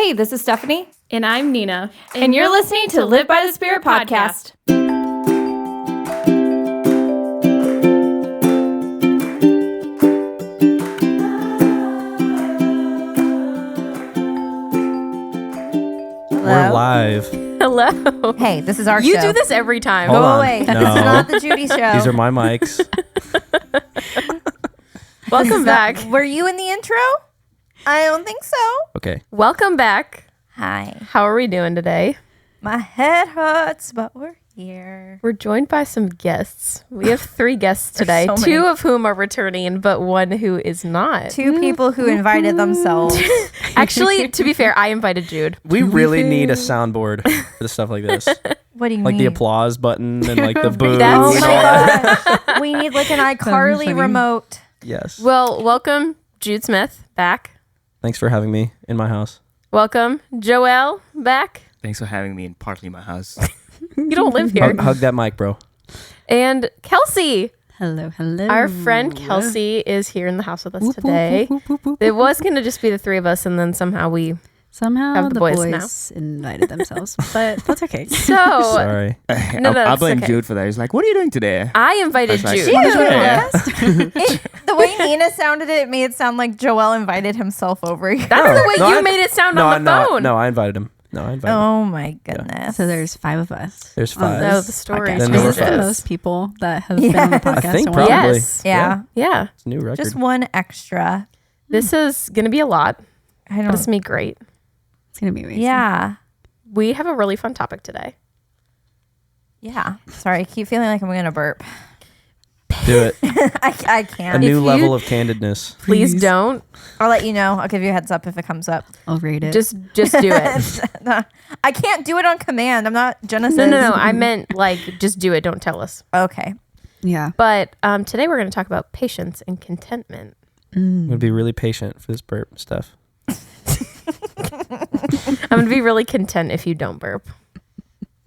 Hey, this is Stephanie. And I'm Nina. And you're listening to Live by the Spirit podcast. We're live. Hello. Hey, this is our show. You do this every time. Go Hold on. away. No. This is not the Judy show. These are my mics. Welcome back. Were you in the intro? I don't think so. Okay. Welcome back. Hi. How are we doing today? My head hurts, but we're here. We're joined by some guests. We have 3 guests today, so 2 many. of whom are returning, but 1 who is not. 2 people who invited themselves. Actually, to be fair, I invited Jude. We really need a soundboard for stuff like this. What do you Like mean? the applause button and like the boo. That's Oh and my all that. gosh. We need like an iCarly funny. remote. Yes. Well, welcome Jude Smith back. Thanks for having me in my house. Welcome Joelle back. Thanks for having me in partly my house. You don't live here. Hug that mic, bro. And Kelsey. Hello, hello. Our friend Kelsey is here in the house with us today. It was going to just be the 3 of us, and then somehow we... Somehow have the the boys boys, invited themselves, but that's okay. So, Sorry. No, I that's blame okay. Jude for that. He's like, "What are you doing today?" I invited I was like, Jude. "Yeah." The way Nina sounded it made it sound like Joelle invited himself over here. That's the way No, you I- made it sound No, on the phone. No, I invited him. No, I invited him. Oh my goodness. So there's 5 of us. There's on 5. No, this the story podcast. Then Is there were this the 5. most people that have been on the Yes. podcast? I think in a while? probably. Yes. Yeah. Yeah. It's a new record. Just one extra. This is going to be a lot, I but don't. it's going to be great. It's gonna be amazing. Yeah. We have a really fun topic today. Yeah. Sorry, I keep feeling like I'm gonna burp. Do it. I A can't. new you- level of candidness. Please Please. don't. I'll let you know. I'll give you a heads up if it comes up. I'll rate it. Just do it. I can't do it on command. I'm not Genesis. No. I meant like just do it. Don't tell us. Okay. yeah. But today we're going to talk about patience and contentment. I'm gonna be really patient for this burp stuff. I'm going to be really content if you don't burp.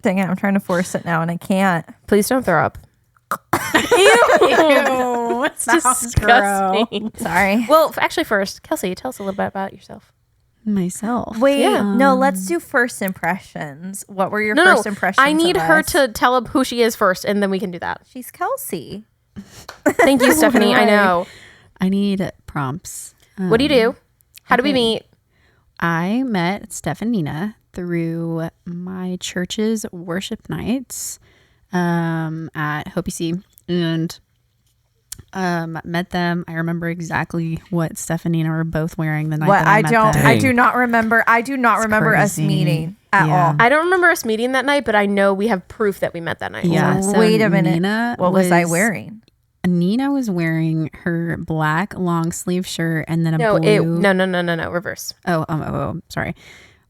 Dang it. I'm trying to force it now and I can't. Please don't throw up. Ew. It's disgusting. Sorry. Well, actually, first, Kelsey, tell us a little bit about yourself. Myself. Wait, Yeah. no, let's do first impressions. What were your No, first impressions? I need of her us? to tell who she is first, and then we can do that. She's Kelsey. Thank you, Stephanie. I know. I need prompts. What do you do? How do we meet? I met Steph and Nina through my church's worship nights at Hope UC, and met them. I remember exactly what Steph and Nina were both wearing the night What that I I met don't them. I do not remember. I do not It's remember us crazy. meeting at Yeah. all. I don't remember us meeting that night, but I know we have proof that we met that night. Yeah. So Wait a minute. Nina What was I wearing? Nina was wearing her black long sleeve shirt and then a No, blue. no. Reverse. Sorry.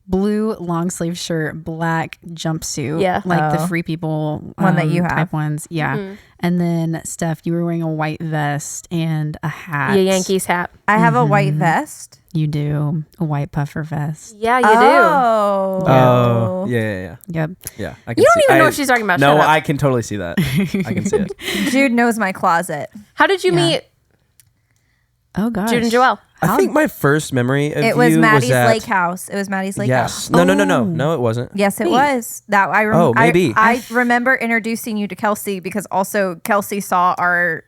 Blue long sleeve shirt, black jumpsuit. Yeah. Like the Oh. Free People One that you type have. ones. Yeah. Mhm. And then Steph, you were wearing a white vest and a hat. Yeah, Yankees hat. I have a white vest. You do. A white puffer vest. Yeah, you Oh. Oh, yeah. Yep. Yeah. I do. can You don't see- even know I- what she's talking about. No, Shut up. I can totally see that. I can see it. Jude knows my closet. How did you Yeah. meet Oh gosh. Jude and Joelle? I think my first memory of It was you Maddie's was at, Lake House. It was Maddie's Lake Yes. House. No, it wasn't. Yes, it Wait. was. That I Oh, maybe. I remember introducing you to Kelsey because also Kelsey saw our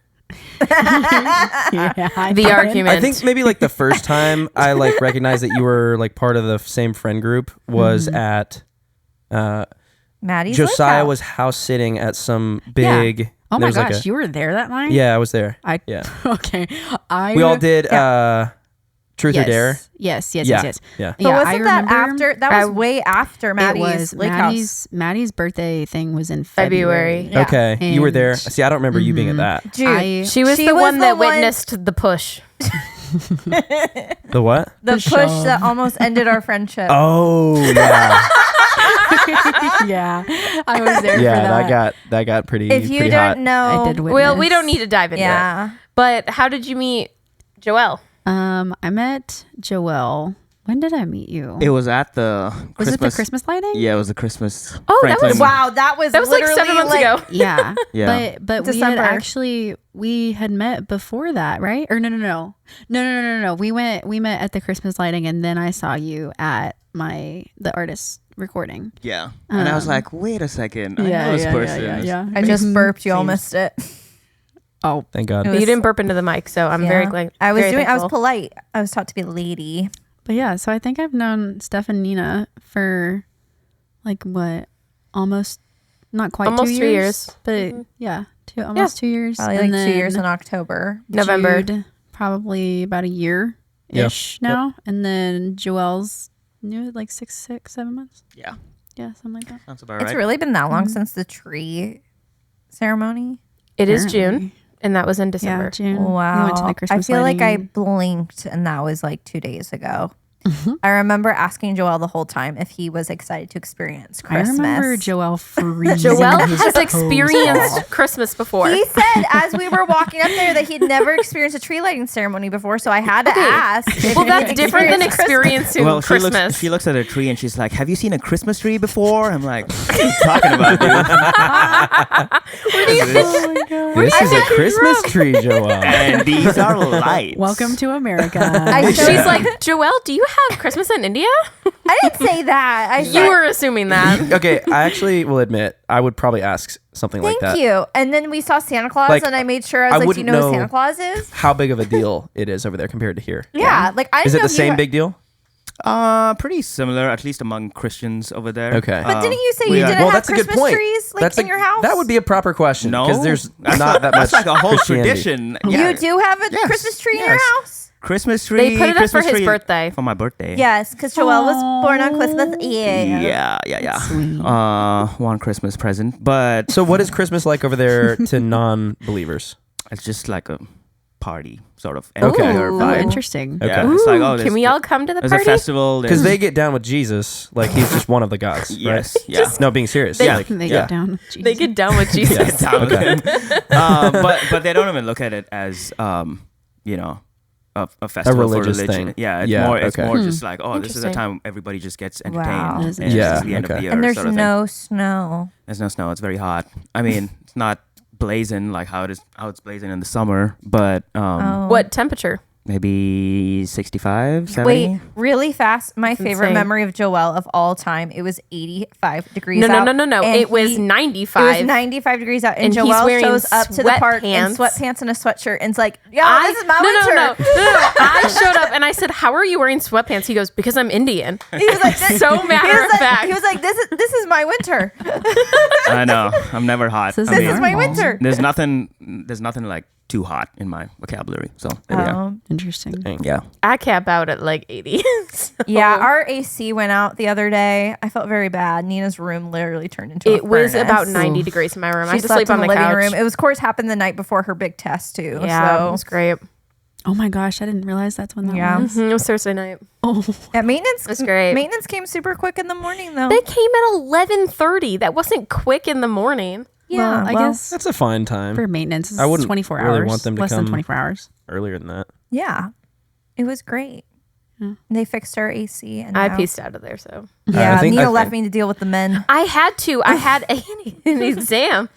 Yeah, I The did. argument. I think maybe like the first time I like recognized that you were like part of the same friend group was at Maddie's Josiah Lake was house sitting at some big. Oh my there's like gosh, you were there that night? yeah, I was there. Yeah. Okay. We all did Truth yes. or Dare. Yes. Yeah. Yeah. But Yeah, wasn't that after? That was way after It Maddie's was Lake House. Maddie's birthday thing was in February. February. Yeah. Okay, you were there. And- See, I don't remember you being at that. Jude, She was the one that witnessed the push. The what? the the push shove. that almost ended our friendship. Oh yeah, Yeah, I was there yeah. for that. That got pretty. if you pretty didn't hot. know, I did witness. Well, we don't need to dive into it. yeah. But how did you meet Joelle? I met Joelle When did I meet you? It was at the Was it the Christmas lighting? Yeah, it was the Christmas. Oh, that was- Wow, that was That was like 7 months ago. Yeah. Yeah. But December. we had met before that, right? Or no. We met at the Christmas lighting, and then I saw you at the artist recording. Yeah. And I was like, wait a second. I know this person. Yeah. I just burped. You all missed it. Oh, Thank God. It You was- didn't burp into the mic, so I'm very glad. I was very I was thankful. polite. I was taught to be a lady. but yeah. So I think I've known Steph and Nina for like what, almost not quite Almost 2 3 years, years. but yeah, almost 2 years. Probably And like 2 years then in October. November. Jude, probably about a year ish now, and then Joelle's new like 7 months. Yeah. Yeah, something like that. Sounds about It's right. really been that long since the tree ceremony. It is Apparently. June, and that was in Yeah, December. June. Wow. We went to the I Christmas feel like I lighting. blinked and that was like 2 days ago. I remember asking Joel the whole time if he was excited to experience Christmas. I remember Joelle freezing. Joelle his has toes experienced off. Christmas before. He said as we were walking up there that he'd never experienced a tree lighting ceremony before, so I had to ask. if Well, he that's had different than experienced experiencing Well, Christmas. she looks at a tree and she's like, "Have you seen a Christmas tree before?" I'm like, "What are you talking about, dude?" This is a Christmas tree, Joelle. And these are lights. Welcome to America. She's like, Joelle, do you have Christmas in India? I didn't say that. I You said, were assuming that. Okay, I actually will admit I would probably ask something like thank that. you. And then we saw Santa Claus, Like, and I made sure I I was like, do you wouldn't know who know- Santa Claus is? How big of a deal it is over there compared to here? Yeah. Like, I didn't Is it know the if you same were- big deal? Pretty similar, at least among Christians over there. Okay. But didn't you say we you are- didn't Well, have that's a good Christmas point. trees like That's in your house? That would be a proper question. No, because there's That's not that much. That's like a whole Christianity. tradition. You Yeah. do have a Yes. Christmas tree in Yes. your house? Christmas tree. They put it up Christmas for his tree birthday. For my birthday. Yes, because Joelle was born on Christmas Eve. Yeah. One Christmas present, but So, what is Christmas like over there to non-believers? it's just like a party sort of. Okay. empire Oh, vibe. interesting. Okay. Yeah, it's like, oh, Can we all come to the there's party? a festival. Because there's- they get down with Jesus, like he's just one of the gods. yes, Right? yeah. No, being serious. Yeah. Like, They Yeah. get down. with They Jesus. get down with Jesus. Down with Okay. it. But they don't even look at it as a festival religious for religion. thing. Yeah, Yeah, it's okay. more just like, oh, this is the Interesting. time everybody just gets Wow. entertained. That is And Yeah, it's the end of okay. the year. And there's sort of no snow. thing. There's no snow. It's very hot. I mean, it's not blazing like how it's blazing in the summer, but Oh. What temperature? maybe 65, 70. Wait, really fast. My favorite insane. memory of Joelle of all time. It was 85 degrees No, no, out. no, no, no. and It was he- 95. It was 95 degrees out, and And he's Joelle wearing shows up to the park in sweatpants. sweatpants and a sweatshirt, and it's like, "Yeah, this is my winter." No. I showed up and I said, "How are you wearing sweatpants?" He goes, "Because I'm Indian." He was like, this, So he matter was of like, fact. He was like, "This is my winter. I know. I'm never hot. This I This mean, is my normal. winter." There's nothing like too hot in my vocabulary. So there we are. Interesting. Yeah. I cap out at like 80. So Yeah, our AC went out the other day. I felt very bad. Nina's room literally turned into a it was furnace. about 90 degrees in my room. I She had to slept sleep in on the the living couch. room. It was, of course, happened the night before her big test too. Yeah, so it was great. Oh my gosh, I didn't realize that's when that Yeah. was. It was Thursday night. Oh, yeah, maintenance That's great. Maintenance came super quick in the morning though. They came at 11:30. That wasn't quick in the morning. Yeah, well, I guess That's a fine time. for maintenance, it's I wouldn't 24 really hours. want them to less than come- 24 hours. Earlier than that. Yeah, it was great. They fixed our AC, and I now- pieced out of there, so Yeah, I think- Nina I left think- me to deal with the men. I had to. I had an exam.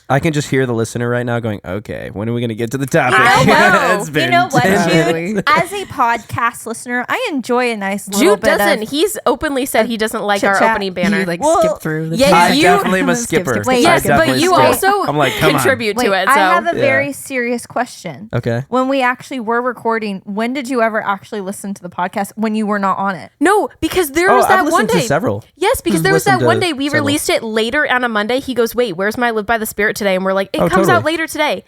I can just hear the listener right now going, "Okay, when are we going to get to the topic?" I know. It's been You know what, 10 Jude? As a podcast listener, I enjoy a nice little Jude bit doesn't. of. He's openly said he doesn't like our chit-chat. opening banner. You like Well, skip through the yeah, I you- definitely am a Skip, skipper. skip, Wait, I yes, but definitely you skip. also I'm like, come on. contribute Wait, to it. I So have a Yeah. very serious question. Okay. When we actually were recording, when did you ever actually listen to the podcast when you were not on it? no, because there Oh, was that I've one listened to day. several. Yes, because there was Listened that to one day we several. released it later on a Monday. He goes, "Wait, where's my Live by the Spirit today?" And we're like, "It Oh, comes totally. out later today."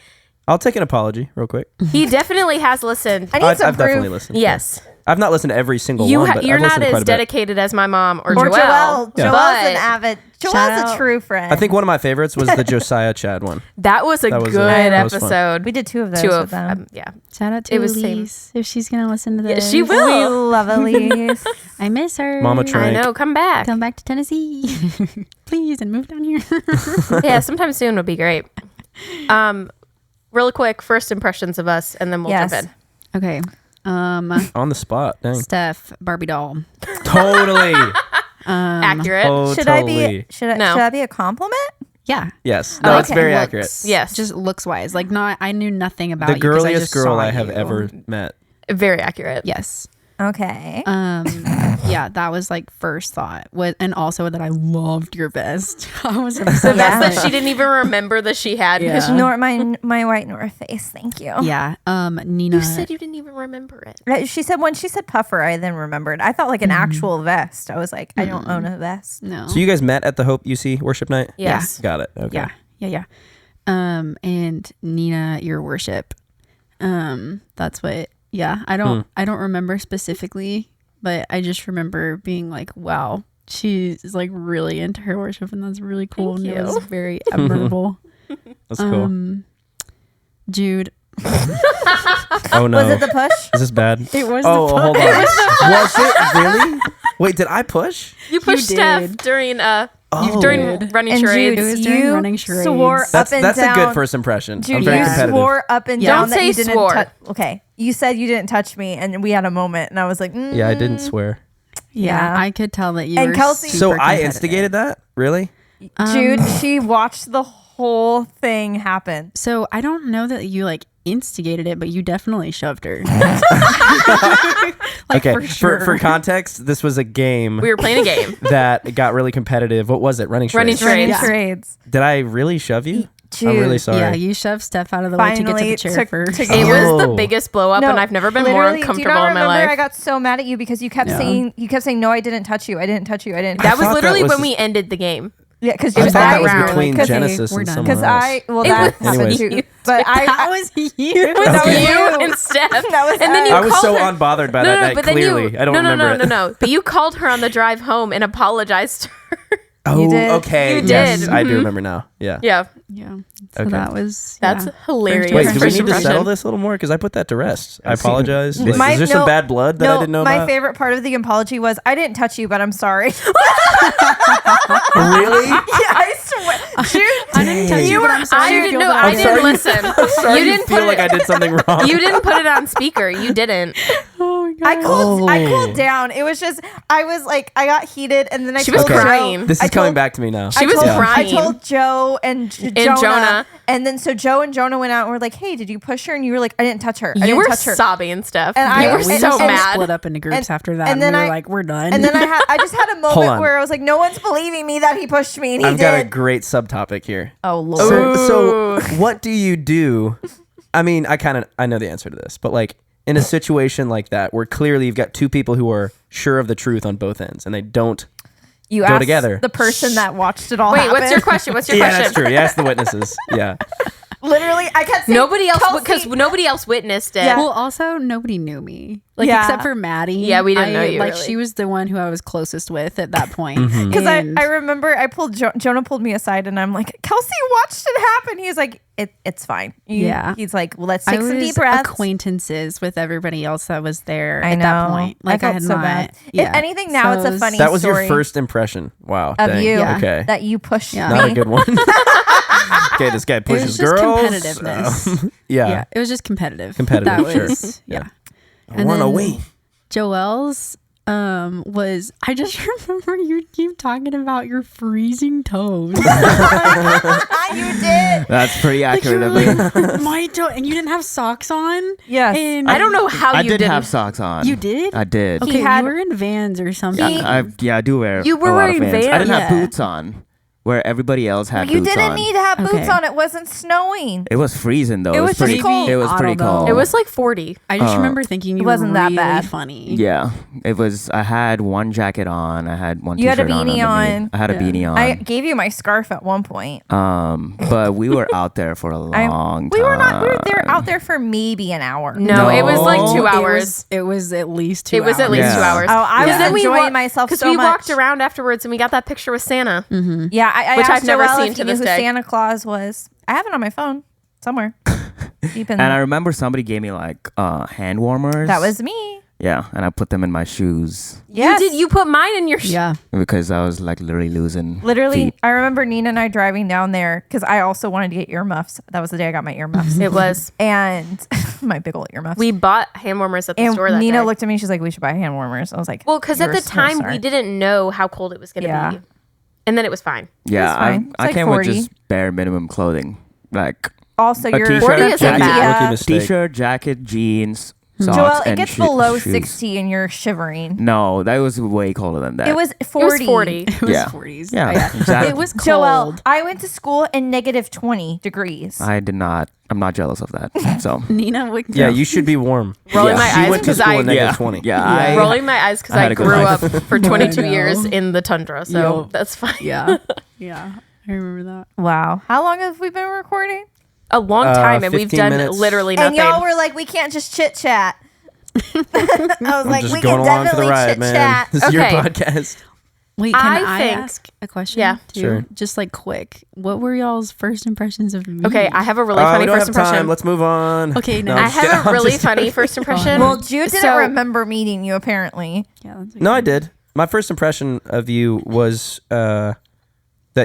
I'll take an apology real quick. He definitely has listened. I need I've some proof. definitely listened. Yes, I've not listened to every single you. one, but You're I've not listened as quite a bit. dedicated as my mom or, Or Joelle. Joelle. Yeah. Joelle's an But avid. Shout Joelle's a out. true friend. I think one of my favorites was the Josiah Chad one. that was a That was good that was fun. episode. we did two of those Two with of them. yeah. Shout out to It was same. Elise if she's gonna listen to Yeah, this. she will. We love Elise. I miss her. Mama I Trank. know. Come back. Come back to Tennessee, please, and move down here. Yeah, sometime soon would be great. Real quick, first impressions of us, and then we'll Yes. jump in. Okay. On the spot. Dang. Steph, Barbie doll. Totally. Accurate. Oh, Should totally. should No. that be a compliment? Yeah. Yes. No, it's Okay. very Looks- accurate. Yes. Just looks wise. Like I knew nothing about The you 'cause I girliest just girl saw I have you. ever met. Very accurate. Yes. Okay. Yeah, that was like first thought. And also that I loved your vest. I was The obsessed. best that Yeah. she didn't even remember that she had. Yeah. My white North Face. Thank you. Yeah. Nina. You said you didn't even remember it. Right, she said when she said puffer, I then remembered. I thought like an actual vest. I was like, I don't own a vest. no. So you guys met at the Hope UC worship night? Yes. Got it. Okay. Yeah. And Nina, your worship. That's what. Yeah. I don't remember specifically, but I just remember being like, wow, she's like really into her worship, and that's really cool. Thank and it was you. very admirable. That's cool. Jude. Oh no. Was it the push? Is this bad? It was Oh, the hold on. Was it really? Wait, did I push? You pushed Steph did. during Oh. during running And charades. Jude, It was during you running charades. swore That's up and that's down. a good first impression. Jude, I'm very you competitive. swore up and Yeah. down Don't that say you didn't swore. Okay, you said you didn't touch me, and we had a moment, and I was like, Yeah, I didn't swear. Yeah, Yeah. I could tell that you And were Kelsey- So super I competitive. instigated that? Really? Jude, she watched the whole thing happen. So I don't know that you like instigated it, but you definitely shoved her. Okay. for sure. For context, this was a game We were playing a game. that got really competitive. What was it? Running Running charades. charades. Running Yeah. charades. Did I really shove you? Jude, I'm really sorry. Yeah, you shoved Steph out of the way to get to Finally the chair took- first. took- It was the Oh. biggest blow up, No, and I've never been more literally, uncomfortable do you not in my remember life. I got so mad at you because you kept saying no, I didn't touch you. I didn't touch you. I didn't. That I was thought literally that was- when we ended the game. Yeah, because I thought that was round. between Because Genesis we're and done. someone because else. that was happened Anyways. too. But That I was you. that was You you. and Steph. That was and then you I was called so her. unbothered by that night. but then Clearly, you, I don't remember it. No. But you called her on the drive home and apologized to her. Oh, You did. okay. You Yes, did. I do Mhm. remember now. Yeah. Yeah, Yeah. So Okay. that was that's yeah. hilarious. Wait, do we First need to impression. settle this a little more? Because I put that to rest. I apologize. Is My- there some no, bad blood that I didn't know my about? favorite part of the apology was I didn't touch you, but I'm sorry. Really? Yeah, I swear. Jude, I didn't touch you, but I'm sorry. I you didn't feel know. that I way. didn't listen. Sorry, You you didn't feel put like it. I did something wrong. You didn't put it on speaker. You didn't. Oh my God. I cooled down. It was just I was like I got heated, and then I She told was Joe. crying. This I is coming told- back to me now. She was I crying. told Joe and Jonah. and then so Joe and Jonah went out and were like, "Hey, did you push her?" And you were like, "I didn't touch her. I You didn't were touch her." sobbing and stuff. And you I- were we and- so just mad. split up into groups after that, and and then we were I- like, we're done. And then I just had a Hold moment on. where I was like, "No one's believing me that he pushed me," and he I've did. got a great subtopic here. Oh Lord. So what do you do? I mean, I know the answer to this, but like in a situation like that where clearly you've got two people who are sure of the truth on both ends and they don't. You Go asked together. the person that watched it all. Wait, happen. what's your question? What's your Yeah, question? that's true. You ask the witnesses. Yeah. Literally, I kept saying Nobody else, Kelsey- because nobody else witnessed it. Yeah. well, also nobody knew me, like Yeah. except for Maddie. Yeah, we didn't know you, Like really. she was the one who I was closest with at that point. Mm-hmm. Because And- I remember I pulled Jonah pulled me aside and I'm like, Kelsey watched it happen. He's like, it's fine. Yeah. He's like, well, let's I take some was deep breaths. acquaintances with everybody else that was there I at that know. point. I Like I, felt had so not. bad. Yeah. If anything, now So it's a it was- funny That was story your first impression. Wow. of dang. you. Yeah. Okay. That you pushed Yeah. me. Not a good one. Okay, this guy It was pushes just girls. competitiveness. Yeah. Yeah, it was just competitive. Competitive, That sure. was yeah. I want to then- win. Joelle's was I just remember you keep talking about your freezing toes. You did. That's pretty Like, you accurate were of me. like, my toe, and you didn't have socks on. Yes. And I don't know how I you did didn't. have socks on. You did? I did. Okay, had- you were in Vans or something. I do wear. You were a lot of wearing Vans. I didn't have Vans. boots on, where everybody else had You boots didn't on. need to have boots Okay. on. It wasn't snowing. It was freezing though. It was pretty just cold. It was I pretty don't know. cold. It was like 40. I just remember thinking you wasn't were that really bad. funny. Yeah, it was. I had one jacket on. I had one. You had a t-shirt beanie underneath. on. I had a beanie on. I gave you my scarf at one point. But we were out there for a long time. We were not. We were there out there for maybe an hour. No, it was like No. 2 It hours. was, it was at least 2 It was at least Yeah. 2 hours. Oh, I was Because enjoying myself Because so we much. walked around afterwards and we got that picture with Santa. Yeah, I Which asked I've never Joelle seen if to he knew this who day. Santa Claus was. I have it on my phone somewhere. Deep in And I remember somebody gave me like hand warmers. that was me. Yeah, and I put them in my shoes Yes. You put mine in your Yeah. because I was like literally losing. Literally, feet. I remember Nina and I driving down there because I also wanted to get earmuffs. That was the day I got my earmuffs. It was. And my big old earmuffs. We bought hand warmers at the and store that Nina day. looked at me. She's like, "We should buy hand warmers." I was like, Well, because at "You're the so time smart." we didn't know how cold it was going to Yeah. be, and then it was fine. Yeah, fine. It's I like came 40. with just bare minimum clothing, like Also, a your t-shirt, 40 isn't jacket, bad. Rookie mistake. t-shirt, jacket, jeans, socks, Joel, it and gets below shoes. 60 and you're shivering. No, that was way colder than that. It was It 40. was 40. It was Yeah. 40s. Yeah, Oh, yeah. exactly. It was cold. Joel, I went to school in negative 20 degrees. I did not. I'm not jealous of that. So Nina, Yeah, you should be warm. Rolling my She eyes went to because school I in negative 20. Yeah, rolling my eyes because I I, had a good grew up life. for 22 know. years in the tundra, so Yo. that's fine. Yeah. Yeah. I remember that. Wow. How long have we been recording? A long time, and we've 15 done minutes. literally And nothing. y'all were like, we can't just chit chat. I was like, Just we going can along for the definitely ride, chit man. chat. This is your Okay. podcast. Wait, can I I, think- ask a question? Yeah. Too? Sure. Just like quick. What were y'all's first impressions of me? Okay, I have a really we funny don't first have time. impression. Let's move on. Okay, no. I'm I just kidding. have a I'm really just- funny first impression. Well, Jude didn't So- remember meeting you, apparently. Yeah, that's No, I did. My first impression of you was that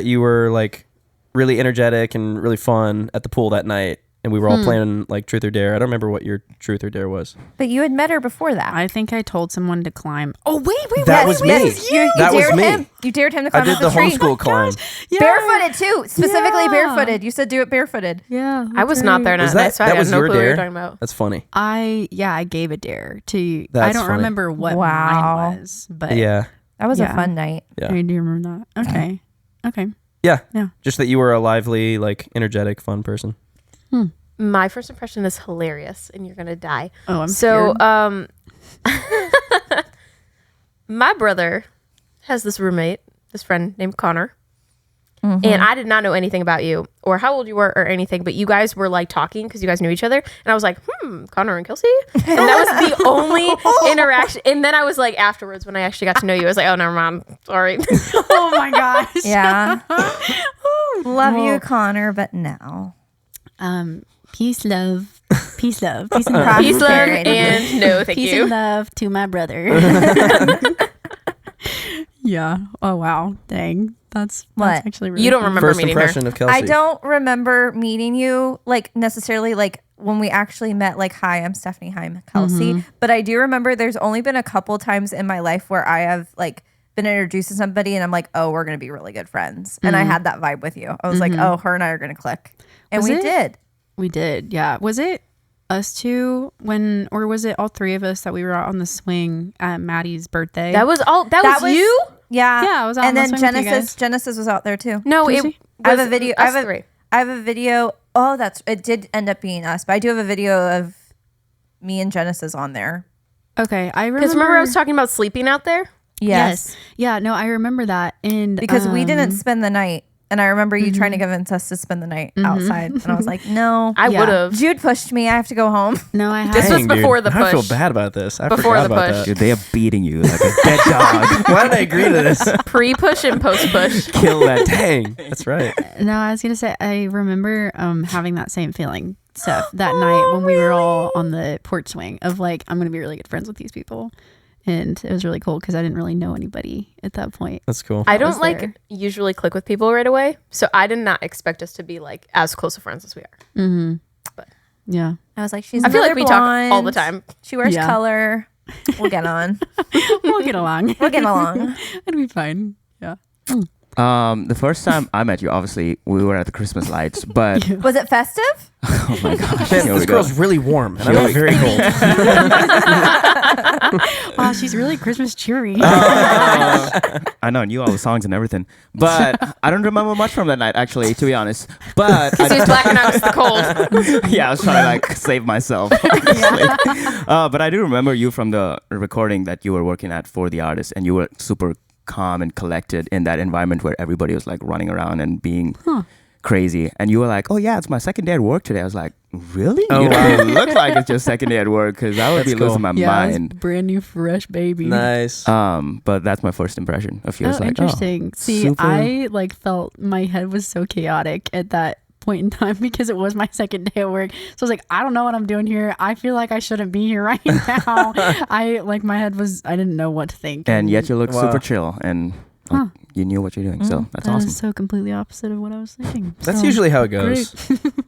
you were like really energetic and really fun at the pool that night, and we were all playing like Truth or Dare. I don't remember what your Truth or Dare was. But you had met her before that. I think I told someone to climb. Oh, wait. That was me. You That was dared me. him. You dared him to I climb did up the the tree. homeschool climb. Yeah. Barefooted too, specifically Yeah. barefooted. You said do it barefooted. Yeah. I was not there Was that night, that so I that have was no your clue what you're dare? talking about. That's funny. I gave a dare to you. I That's don't funny. remember what Wow. mine was, but Yeah, That was Yeah. a fun night. yeah, I do remember that. Okay. Okay. yeah. Yeah. Just that you were a lively, like energetic, fun person. My first impression is hilarious, and you're gonna die. Oh, I'm So, scared. my brother has this roommate, this friend named Connor. Mm-hmm. And I did not know anything about you or how old you were or anything, but you guys were like talking because you guys knew each other. And I was like, Connor and Kelsey? And that was the only interaction. And then I was like, afterwards, when I actually got to know you, I was like, oh, never mind. Sorry. Oh my gosh. Yeah. Love you, Connor, but no. Peace, love, peace, love, peace and Peace, love, Prosperity. and no, thank peace you. and love to my brother. Yeah. Oh wow. Dang. That's What? actually really You don't fun. remember First meeting her. impression of Kelsey. I don't remember meeting you like necessarily like when we actually met, like, hi, I'm Stephanie, hi, I'm Kelsey. But I do remember there's only been a couple times in my life where I have like been introduced to somebody and I'm like, oh, we're gonna be really good friends. And I had that vibe with you. I was like, oh, her and I are gonna click. And Was we it? did. We did. Yeah. Was it us two or was it all three of us that we were out on the swing at Maddie's birthday? That was all. That was you? Yeah. Yeah, I was out And on the then swing with you Genesis guys. was out there too. No, Was it he? I have was a video. us three. I have a video. Oh, it did end up being us, but I do have a video of me and Genesis on there. Okay. I remember. Because remember I was talking about sleeping out there? Yes. Yeah. No, I remember that. And Because we didn't spend the night. And I remember you trying to convince us to spend the night outside. And I was like, no. I Yeah. would have. Jude pushed me. I have to go home. No, I This had. was before the I feel push. bad about this. I Before forgot the about push. that. Dude, they are beating you like a dead dog. Why did I agree to this? Pre-push and post-push. Kill that. Dang. That's right. No, I was gonna say I remember having that same feeling, Steph, that night when we were all on the porch swing of like I'm gonna be really good friends with these people, and it was really cool because I didn't really know anybody at that point. That's cool. I was don't like there. usually click with people right away. So I did not expect us to be like as close of friends as we are. Yeah, I was like, she's I feel like another we talk all the blonde. time. She wears Yeah. color. We'll get on. we'll get along. We'll get along. It'll be fine. Yeah. The first time I met you, obviously, we were at the Christmas lights, but Was it festive? oh my gosh, Man, here this we go. girl's really warm, and Here I'm we very cold. Oh, she's really Christmas cheery. I know, knew all the songs and everything, but I don't remember much from that night, actually, to be honest. But So he's blacking out because the cold. yeah, I was trying to like save myself. honestly. But I do remember you from the recording that you were working at for the artist, and you were super calm and collected in that environment where everybody was like running around and being crazy. And you were like, "Oh yeah, it's my second day at work today." I was like, "Really? Oh, You wow. don't look like it's your second day at work," because I would That's be losing cool. my Yeah, it's mind. brand new, fresh baby. Nice. But that's my first impression of you. Oh, It's like, interesting. See, super- I like felt my head was so chaotic at that point in time because it was my second day at work. So I was like, I don't know what I'm doing here. I feel like I shouldn't be here right now. My head was, I didn't know what to think. And yet you look super chill and like, you knew what you're doing. So that's that awesome. is so completely opposite of what I was thinking. That's So, usually how it goes.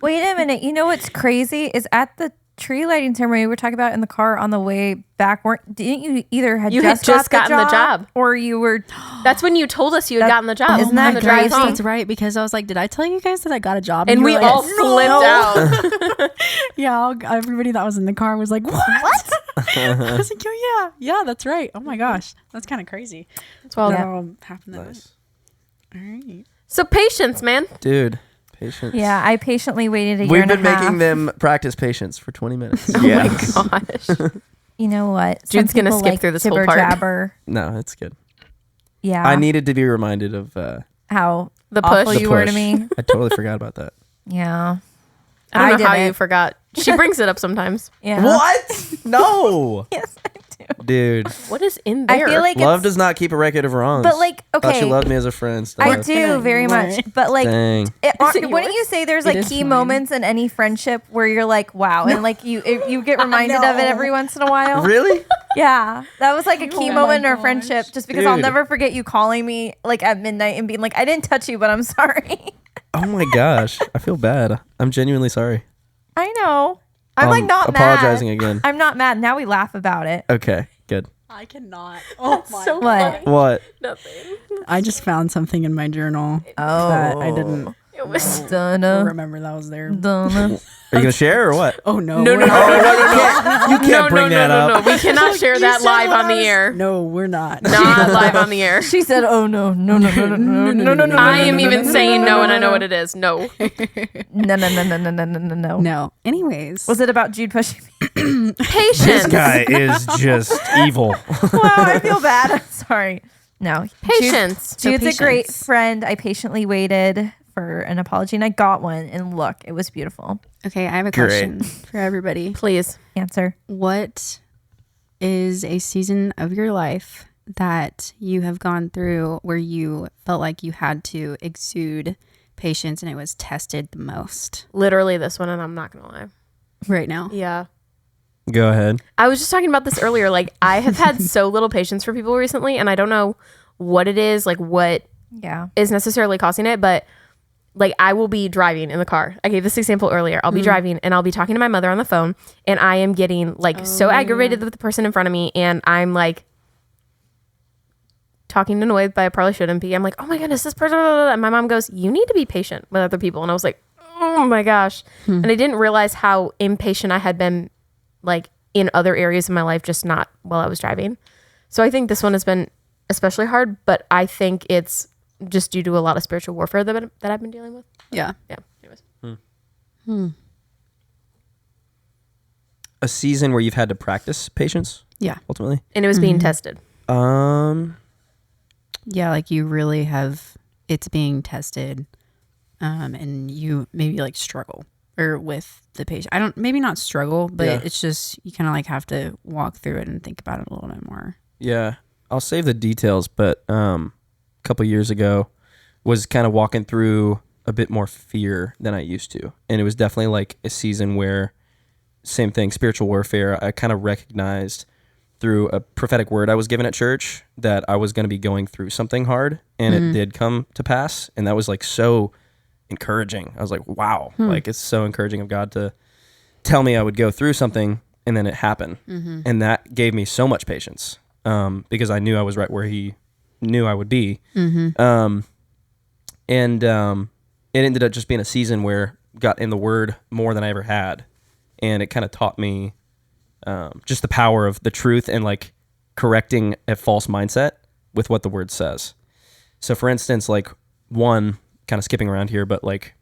Wait a minute. You know what's crazy is at the tree lighting ceremony we were talking about in the car on the way back. Didn't you either had just gotten the job or you were? That's when you told us you had gotten the job. Isn't that on the drive crazy? home. That's right, because I was like, did I tell you guys that I got a job? And you we were like, all flipped out. Yeah, everybody that was in the car was like, what? I was like, oh yeah, that's right. Oh my gosh, that's kind of crazy. That's well That done. all happened that night. Nice. All right. So patience, man. Dude, patience. Yeah, I patiently waited a year We've and a been half. making them practice patience for 20 minutes. Yes. Gosh. You know what? Jude's Some gonna people skip like through this whole jibber part. jabber. No, it's good. Yeah. I needed to be reminded of how The awful push. you were to me. I totally forgot about that. Yeah. I don't know how didn't. you forgot. She brings it up sometimes. Yeah. What? No. Yes, I do. Dude, What is in I there? feel like love it's, does not keep a record of wrongs. but like, Thought okay, you loved me as a friend. I Stuff. do very much. But like, Dang. wouldn't you say there's It like is key fine. moments in any friendship where you're like, wow, and like you get reminded of it every once in a while? Really? Yeah, that was like a key Oh moment my in our friendship. Just because I'll Dude. never forget you calling me like at midnight and being like, I didn't touch you, but I'm sorry. Oh my gosh. I feel bad. I'm genuinely sorry. I know. I'm like not apologizing mad. again. I'm not mad. Now we laugh about it. Okay, good. I cannot. Oh my. so What? funny. What? Nothing. I just found something in my journal that I didn't It was remember that was there. Are you going to share or what? Oh no. no, we're no, no, not. no, no, no, You can't bring that up. no. We cannot share that live on the air. No, we're not. Not live on the air. She said, "Oh no, no, no, no, no, no, no, no, I am even saying no, and I know what it is. No. no, no, no, no, no, no, no, no, no." No. Anyways. Was it about Jude pushing me? Patience. is just evil. Wow, I feel bad. I'm sorry. No, Patience. Jude's a great patience. friend. I patiently waited for an apology, and I got one. And look, it was beautiful. Okay, I have a Great. question for everybody. Please. Answer. What is a season of your life that you have gone through where you felt like you had to exude patience and it was tested the most Literally this one, and I'm not going to lie. right now? Yeah. Go ahead. I was just talking about this earlier. Like, I have had so little patience for people recently, and I don't know what it is, like what Yeah. is necessarily causing it, but like I will be driving in the car. I gave this example earlier. I'll be driving and I'll be talking to my mother on the phone, and I am getting like so aggravated with the person in front of me, and I'm like talking annoyed, but I probably shouldn't be. I'm like, oh my goodness, this person, and my mom goes, you need to be patient with other people. And I was like, oh my gosh. And I didn't realize how impatient I had been like in other areas of my life, just not while I was driving. So I think this one has been especially hard, but I think it's just due to a lot of spiritual warfare that I've been dealing with. Yeah. Yeah. Anyways. A season where you've had to practice patience, Yeah. ultimately. And it was being tested. Yeah, like you really have, it's being tested, and you maybe like struggle or with the patient. Maybe not struggle, but Yeah. it's just, you kind of like have to walk through it and think about it a little bit more. Yeah. I'll save the details, but a couple years ago was kind of walking through a bit more fear than I used to. And it was definitely like a season where, same thing, spiritual warfare, I kind of recognized through a prophetic word I was given at church that I was going to be going through something hard, and it did come to pass. And that was like so encouraging. I was like, wow, like it's so encouraging of God to tell me I would go through something, and then it happened. And that gave me so much patience, because I knew I was right where he knew I would be. It ended up just being a season where got in the word more than I ever had. And it kind of taught me just the power of the truth and like correcting a false mindset with what the word says. So for instance, like one, kind of skipping around here, but like,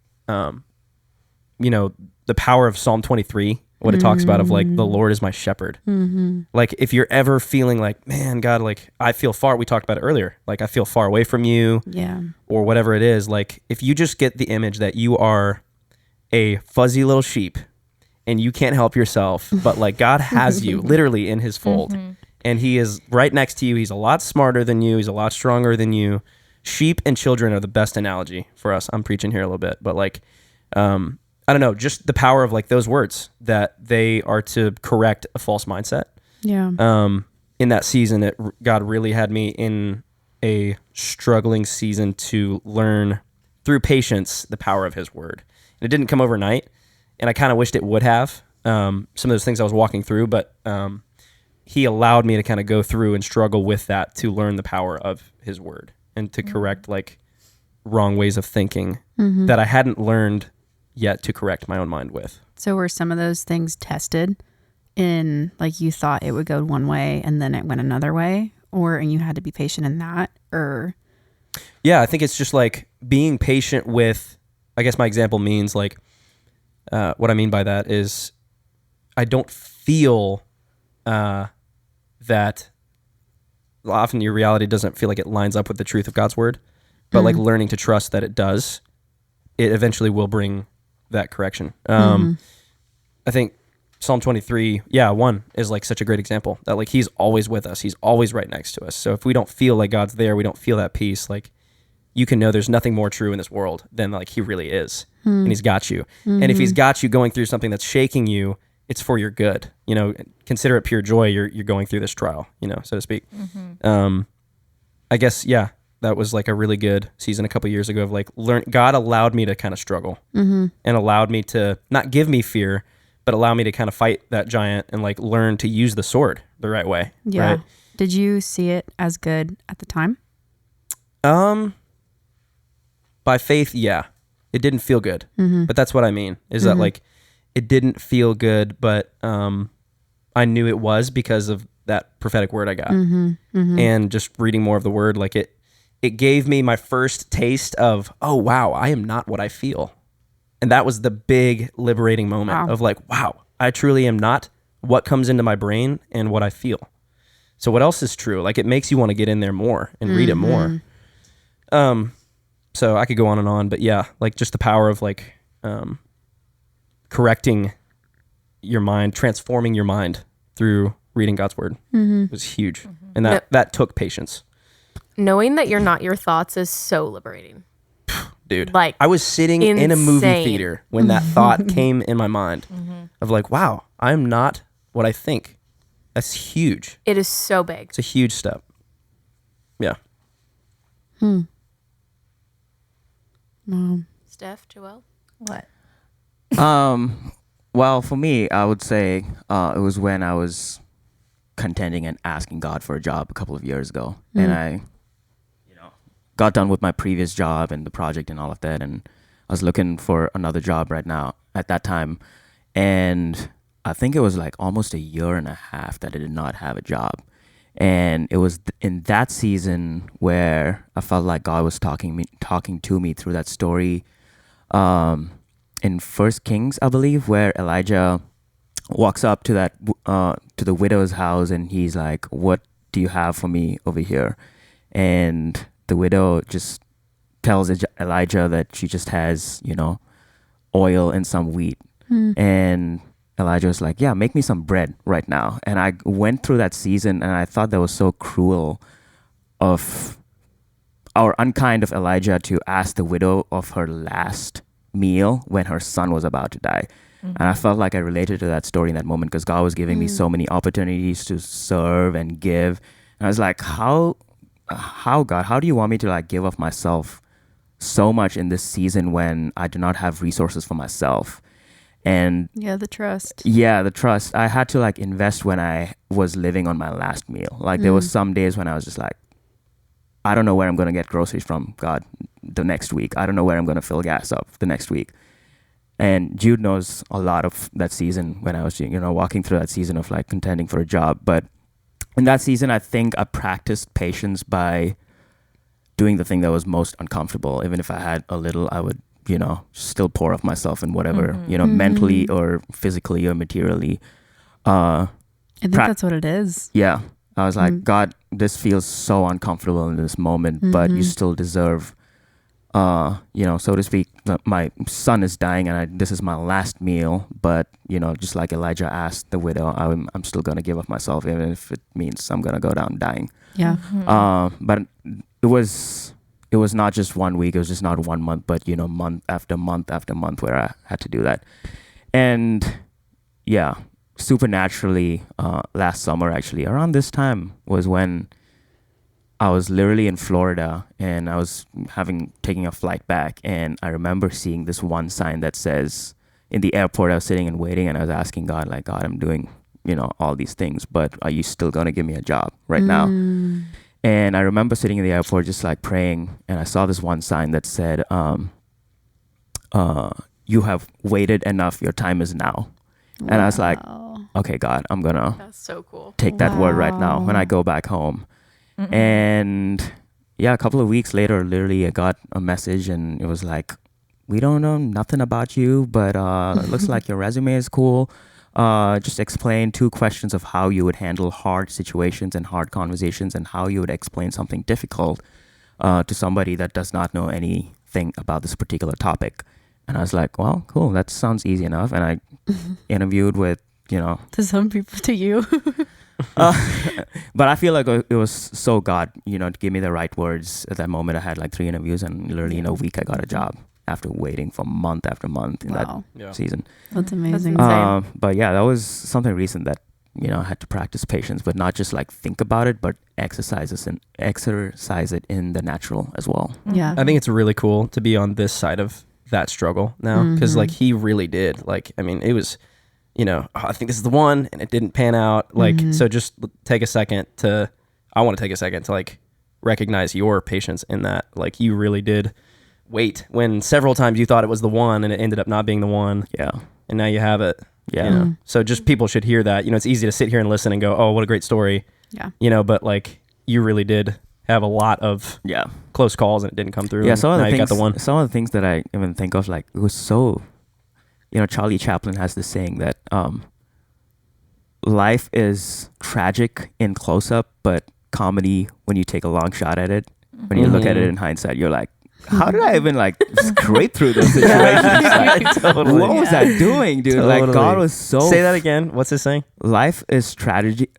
the power of Psalm 23, what it talks about of like, the Lord is my shepherd. Like if you're ever feeling like, man, God, like I feel far, we talked about it earlier, like I feel far away from you, Yeah. or whatever it is. Like if you just get the image that you are a fuzzy little sheep and you can't help yourself, but like God has you literally in his fold, and he is right next to you. He's a lot smarter than you. He's a lot stronger than you. Sheep and children are the best analogy for us. I'm preaching here a little bit, but like, I don't know, just the power of like those words, that they are to correct a false mindset. Yeah. In that season, God really had me in a struggling season to learn through patience the power of his word. And it didn't come overnight, and I kind of wished it would have. Some of those things I was walking through, but he allowed me to kind of go through and struggle with that to learn the power of his word and to correct like wrong ways of thinking that I hadn't learned yet to correct my own mind with. So were some of those things tested in like you thought it would go one way and then it went another way, and you had to be patient in that, or? Yeah, I think it's just like being patient with, I guess my example means like, what I mean by that is I don't feel that often your reality doesn't feel like it lines up with the truth of God's word, but like learning to trust that it does, it eventually will bring that correction. I think Psalm 23, 1 is like such a great example that like he's always with us. He's always right next to us. So if we don't feel like God's there, we don't feel that peace, like you can know there's nothing more true in this world than like he really is. And he's got you. And if he's got you going through something that's shaking you, it's for your good. You know, consider it pure joy. You're going through this trial, you know, so to speak. I guess, that was like a really good season a couple years ago of like God allowed me to kind of struggle and allowed me to not give me fear, but allow me to kind of fight that giant and like learn to use the sword the right way. Yeah. Right? Did you see it as good at the time? By faith, yeah. It didn't feel good. But that's what I mean, is that like it didn't feel good, but I knew it was because of that prophetic word I got. And just reading more of the word, like it gave me my first taste of, oh, wow, I am not what I feel. And that was the big liberating moment of like, wow, I truly am not what comes into my brain and what I feel. So what else is true? Like it makes you want to get in there more and read it more. So I could go on, but yeah, like just the power of like correcting your mind, transforming your mind through reading God's word was huge. And that took patience. Knowing that you're not your thoughts is so liberating. Dude, like I was sitting in a movie theater when that thought came in my mind of like, wow, I'm not what I think. That's huge. It is so big. It's a huge step. Yeah. Steph, Joelle? What? Well, for me, I would say it was when I was contending and asking God for a job a couple of years ago. And I, got done with my previous job and the project and all of that. And I was looking for another job right now at that time. And I think it was like almost a year and a half that I did not have a job. And it was in that season where I felt like God was talking to me through that story in First Kings, I believe, where Elijah walks up to that to the widow's house and he's like, "What do you have for me over here?" And the widow just tells Elijah that she just has, oil and some wheat. And Elijah was like, "Yeah, make me some bread right now." And I went through that season and I thought that was so cruel of or unkind of Elijah to ask the widow of her last meal when her son was about to die. And I felt like I related to that story in that moment because God was giving me so many opportunities to serve and give. And I was like, how God, how do you want me to like give of myself so much in this season when I do not have resources for myself? And the trust. The trust. I had to like invest when I was living on my last meal. Like there was some days when I was just like, I don't know where I'm going to get groceries from, God, the next week. I don't know where I'm going to fill gas up the next week. And Jude knows a lot of that season when I was, walking through that season of like contending for a job. But in that season, I think I practiced patience by doing the thing that was most uncomfortable. Even if I had a little, I would, still pour of myself in whatever, mentally or physically or materially. I think that's what it is. Yeah. I was like, God, this feels so uncomfortable in this moment, but you still deserve, so to speak, my son is dying and this is my last meal. But, just like Elijah asked the widow, I'm still going to give of myself, even if it means I'm going to go down dying. Yeah. But it was it was not just 1 week, it was just not 1 month, but month after month after month where I had to do that. And yeah, supernaturally, last summer actually, around this time was when I was literally in Florida and I was taking a flight back, and I remember seeing this one sign that says, in the airport, I was sitting and waiting, and I was asking God, like, God, I'm doing, all these things, but are you still going to give me a job right now? And I remember sitting in the airport just like praying, and I saw this one sign that said, you have waited enough, your time is now. And I was like, okay, God, I'm going to That's so cool. take that word right now when I go back home. And yeah, a couple of weeks later, literally I got a message, and it was like, we don't know nothing about you, but it looks like your resume is cool. Just explain 2 questions of how you would handle hard situations and hard conversations, and how you would explain something difficult to somebody that does not know anything about this particular topic. And I was like, well, cool, that sounds easy enough. And I interviewed with, to some people, to you. But I feel like it was so God, to give me the right words at that moment. I had like 3 interviews, and literally in a week I got a job after waiting for month after month in that season. That's amazing. But yeah, that was something recent that, I had to practice patience, but not just like think about it, but exercise it in the natural as well. Yeah. I think it's really cool to be on this side of that struggle now, because like he really did. Like, I mean, it was, I think this is the one, and it didn't pan out. Like, so just I want to take a second to like recognize your patience in that. Like, you really did wait when several times you thought it was the one and it ended up not being the one. Yeah. And now you have it. Yeah. So just people should hear that. It's easy to sit here and listen and go, oh, what a great story. Yeah. But like, you really did have a lot of close calls and it didn't come through. Yeah. Some of the things that I even think of, like, it was so, Charlie Chaplin has this saying that life is tragic in close up, but comedy when you take a long shot at it. When you look at it in hindsight, you're like, how did I even like scrape through this situation? Totally. What was I doing, dude? Totally. Like, God was so. Say that again. What's this saying? Life is tragedy.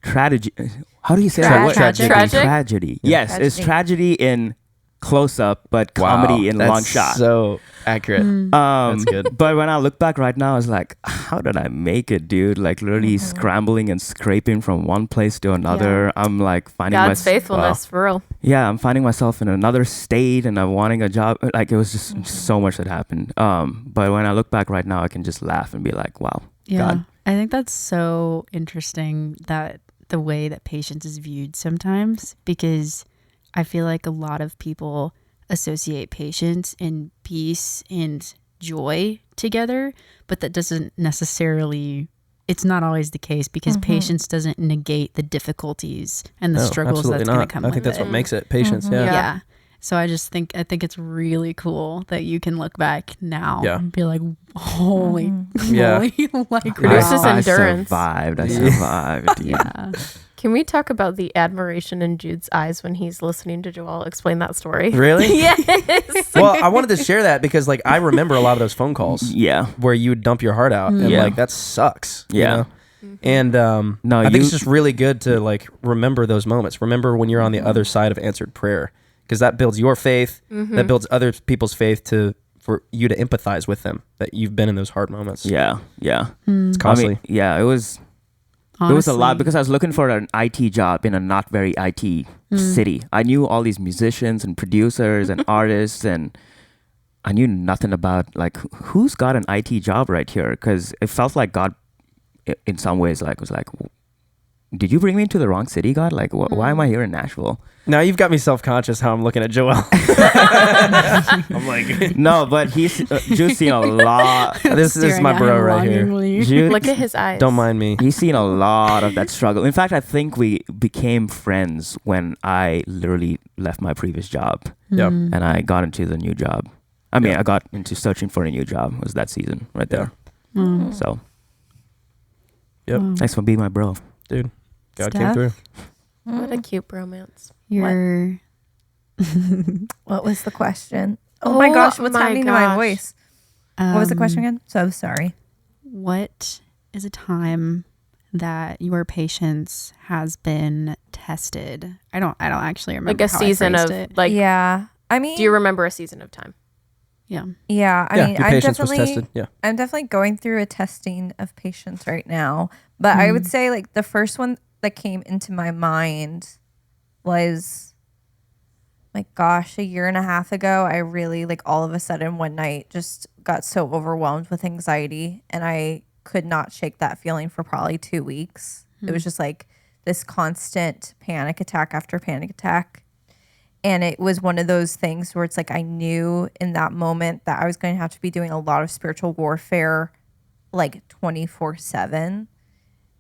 Tragedy. How do you say that? Tragic. Tragedy. Yes, it's tragedy in close up, but comedy in long shot. So accurate. That's good. But when I look back right now, I was like, how did I make it, dude? Like, literally scrambling and scraping from one place to another. I'm like finding God's faithfulness, for real. Yeah, I'm finding myself in another state, and I'm wanting a job. Like, it was just so much that happened. But when I look back right now, I can just laugh and be like, wow, God. I think that's so interesting, that the way that patience is viewed sometimes, because I feel like a lot of people associate patience and peace and joy together, but that doesn't necessarily, it's not always the case, because patience doesn't negate the difficulties and the struggles that's going to come with it. I think that's what makes it patience. Yeah. So I think it's really cool that you can look back now and be like, holy moly, like, Produces endurance. I survived. Yeah. Can we talk about the admiration in Jude's eyes when he's listening to Joel explain that story? Really? Yes. Well, I wanted to share that because like I remember a lot of those phone calls. Yeah. Where you would dump your heart out and like that sucks. Yeah. And I think it's just really good to like remember those moments. Remember when you're on the other side of answered prayer, because that builds your faith. That builds other people's faith for you to empathize with them, that you've been in those hard moments. Yeah. It's costly. It was. Honestly. It was a lot, because I was looking for an IT job in a not very IT city. I knew all these musicians and producers and artists, and I knew nothing about like who's got an IT job right here, because it felt like God, in some ways, like was like, did you bring me into the wrong city, God? Like, why am I here in Nashville? Now you've got me self-conscious how I'm looking at Joel. I'm like, no, but Jude's seen a lot. This is my bro right here. Jude, look at his eyes. Don't mind me. He's seen a lot of that struggle. In fact, I think we became friends when I literally left my previous job. Yep. And I got into the new job. I mean, I got into searching for a new job. It was that season right there. So, thanks for being my bro, dude. God Steph? came through. What a cute bromance. What was the question? Oh my gosh, what's happening to my voice? What was the question again? So sorry. What is a time that your patience has been tested? I don't actually remember Like a season of like. Yeah. I mean, Do you remember a season of time? Yeah. Yeah, I mean, your patience was tested. Yeah. I'm definitely going through a testing of patience right now. But I would say like the first one that came into my mind was like, gosh, a year and a half ago. I really like all of a sudden one night just got so overwhelmed with anxiety, and I could not shake that feeling for probably 2 weeks. It was just like this constant panic attack after panic attack. And it was one of those things where it's like I knew in that moment that I was going to have to be doing a lot of spiritual warfare like 24/7.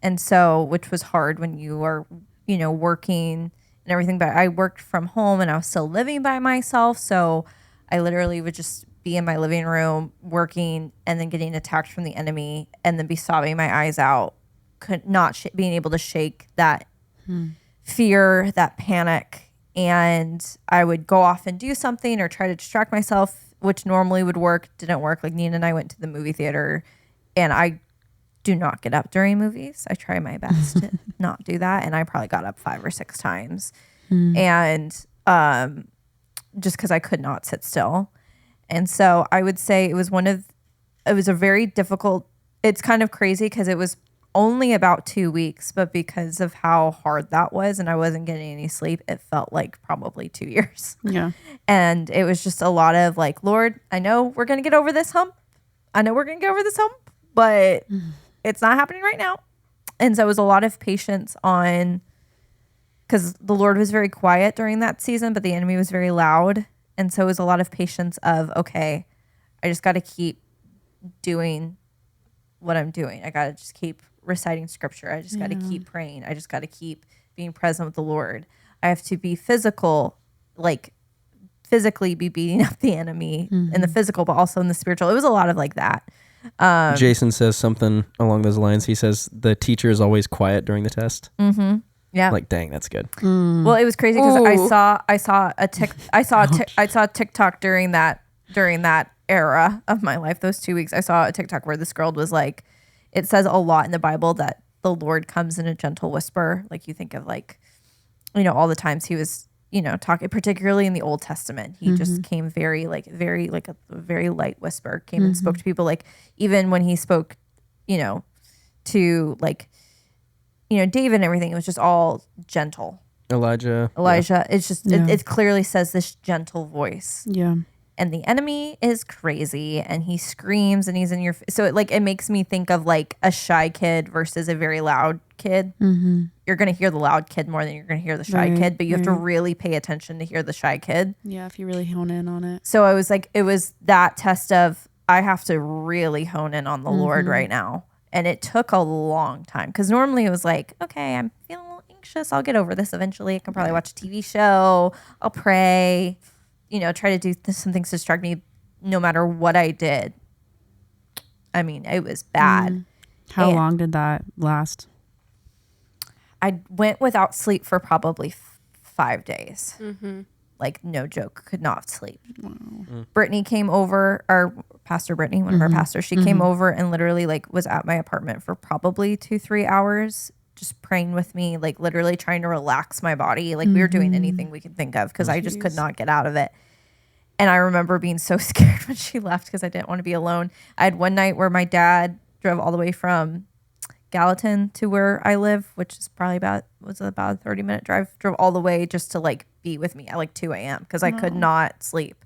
And so, which was hard when you are, you know, working and everything. But I worked from home and I was still living by myself. So I literally would just be in my living room working and then getting attacked from the enemy and then be sobbing my eyes out, could not being able to shake that fear, that panic. And I would go off and do something or try to distract myself, which normally would work, didn't work. Like Nina and I went to the movie theater, and I do not get up during movies. I try my best to not do that. And I probably got up 5 or 6 times. And just because I could not sit still. And so I would say it was a very difficult, it's kind of crazy because it was only about 2 weeks, but because of how hard that was and I wasn't getting any sleep, it felt like probably 2 years. Yeah. And it was just a lot of like, Lord, I know we're going to get over this hump. But it's not happening right now. And so it was a lot of patience on, because the Lord was very quiet during that season, but the enemy was very loud. And so it was a lot of patience of, okay, I just got to keep doing what I'm doing. I got to just keep reciting scripture. I just got to keep praying. I just got to keep being present with the Lord. I have to be physical, like physically be beating up the enemy in the physical, but also in the spiritual. It was a lot of like that. Jason says something along those lines. He says the teacher is always quiet during the test. Yeah. Like, dang, that's good. Well, it was crazy because I saw TikTok during that era of my life, those 2 weeks. I saw a TikTok where this girl was like, it says a lot in the Bible that the Lord comes in a gentle whisper. Like you think of like, you know, all the times he was, you know, talking, particularly in the Old Testament, he just came very like a very light whisper, came and spoke to people. Like even when he spoke, you know, to like, you know, David and everything, it was just all gentle. Elijah. It's just, it clearly says this gentle voice. Yeah. And the enemy is crazy and he screams and he's in your so it makes me think of like a shy kid versus a very loud kid. You're gonna hear the loud kid more than you're gonna hear the shy kid, but you have to really pay attention to hear the shy kid. Yeah, if you really hone in on it. So I was like, it was that test of I have to really hone in on the Lord right now. And it took a long time because normally it was like, okay, I'm feeling a little anxious, I'll get over this eventually. I can probably watch a TV show, I'll pray, you know, try to do some things to distract me no matter what I did. I mean, it was bad. How long did that last? I went without sleep for probably 5 days. Like, no joke, could not sleep. Brittany came over, our Pastor Brittany, one of our pastors, she came over and literally like was at my apartment for probably 2-3 hours, just praying with me, like literally trying to relax my body. Like we were doing anything we could think of because I just could not get out of it. And I remember being so scared when she left because I didn't want to be alone. I had one night where my dad drove all the way from Gallatin to where I live, which is probably about a 30-minute drive, drove all the way just to like be with me at like 2 a.m. because I could not sleep.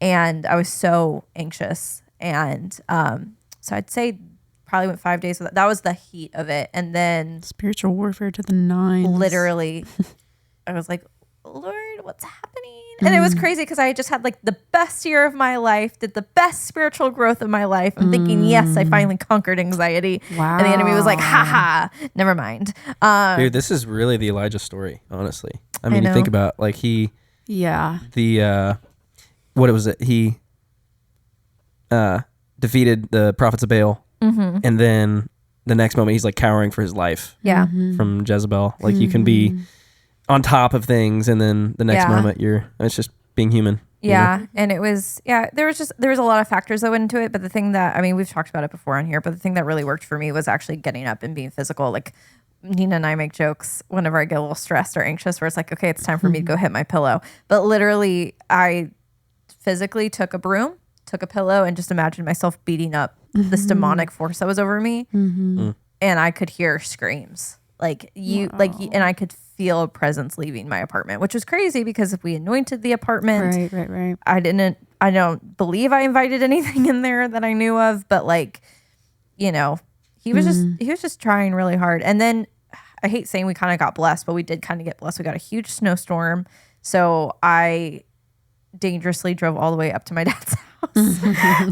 And I was so anxious. And so I'd say probably went 5 days. That was the heat of it. And then Spiritual warfare to the nines. literally, I was like, Lord, what's happening? And it was crazy because I just had like the best year of my life, did the best spiritual growth of my life. I'm thinking, yes, I finally conquered anxiety. Wow. And the enemy was like, haha, never mind. Dude, this is really the Elijah story, honestly. I mean, I you know. think about like he defeated the prophets of Baal. And then the next moment he's like cowering for his life Yeah. from Jezebel. Like you can be on top of things and then the next moment it's just being human. Yeah. And it was, there was a lot of factors that went into it. But the thing that, I mean, we've talked about it before on here, but the thing that really worked for me was actually getting up and being physical. Like Nina and I make jokes whenever I get a little stressed or anxious where it's like, okay, it's time for me to go hit my pillow. But literally, I physically took a broom, took a pillow, and just imagined myself beating up this demonic force that was over me. And I could hear screams. And I could feel a presence leaving my apartment, which was crazy because we anointed the apartment. Right. I don't believe I invited anything in there that I knew of, but he was just trying really hard. And then I hate saying we kind of got blessed, but we did kind of get blessed. We got a huge snowstorm. So I dangerously drove all the way up to my dad's house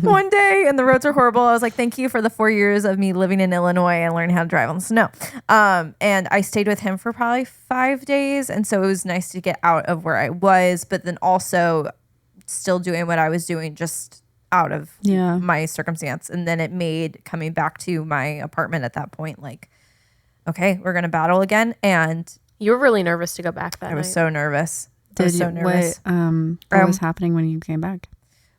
one day, and the roads are horrible. I was like, thank you for the 4 years of me living in Illinois and learning how to drive on the snow. And I stayed with him for probably 5 days. And so it was nice to get out of where I was, but then also still doing what I was doing just out of my circumstance. And then it made coming back to my apartment at that point, like, okay, we're going to battle again. And You were really nervous to go back that night. I was so nervous. What was happening when you came back?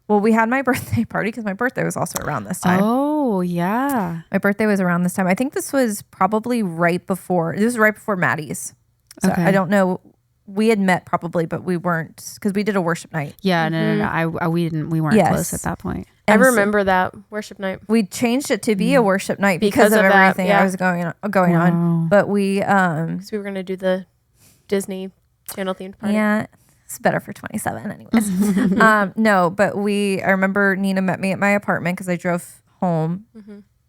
Well, we had my birthday party because my birthday was also around this time. Oh, yeah. My birthday was around this time. I think this was probably right before Maddie's. So Okay. I don't know. We had met probably, but we weren't because we did a worship night. Yeah, no. We weren't Yes. close at that point. I And so remember that worship night. we changed it to be a worship night Because because of of that, everything yeah. I was going on. But we, Because we were going to do the Disney Channel themed party. yeah, it's better for 27 anyways. No, but I remember Nina met me at my apartment because I drove home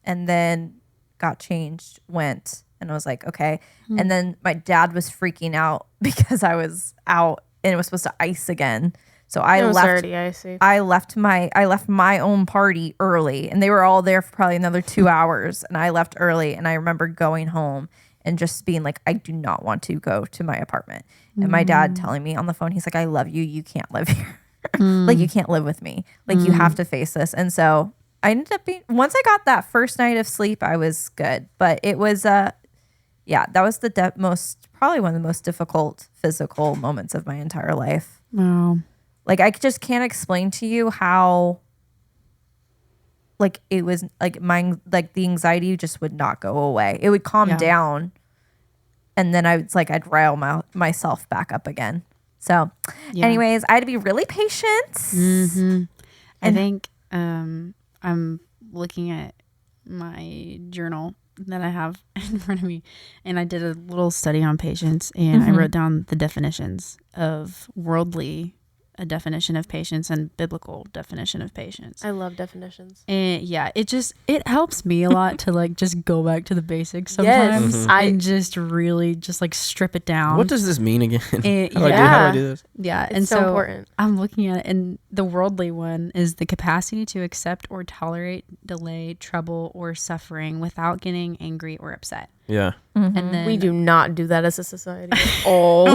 and then got changed, went, and I was like, okay. And then my dad was freaking out because I was out and it was supposed to ice again. So I It was left. already icy. I left my own party early, and they were all there for probably another 2 hours. And I left early, and I remember going home and just being like, I do not want to go to my apartment. And my dad telling me on the phone, he's like, I love you. You can't live here. Like, you can't live with me. Like, you have to face this. And so I ended up once I got that first night of sleep, I was good. But it was, that was probably one of the most difficult physical moments of my entire life. Wow. Like, I just can't explain to you how, like, it was like the anxiety just would not go away. It would calm down. And then I'd rile myself back up again. So anyways, I had to be really patient. I think I'm looking at my journal that I have in front of me, and I did a little study on patience, and I wrote down the definitions of worldly a definition of patience and biblical definition of patience. I love definitions. And it helps me a lot to like just go back to the basics sometimes and just really just like strip it down. What does this mean again? How do yeah. I do this? Yeah. It's and so important. I'm looking at it, and the worldly one is the capacity to accept or tolerate delay, trouble, or suffering without getting angry or upset. Yeah. And then We do not do that as a society. Oh,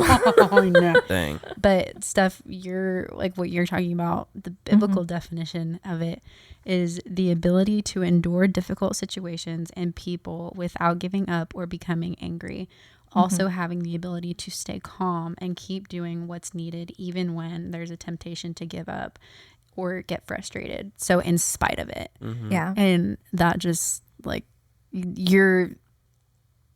no. Dang. But Steph, what you're talking about, the biblical definition of it is the ability to endure difficult situations and people without giving up or becoming angry. Also having the ability to stay calm and keep doing what's needed even when there's a temptation to give up or get frustrated. So in spite of it. Yeah. And that just like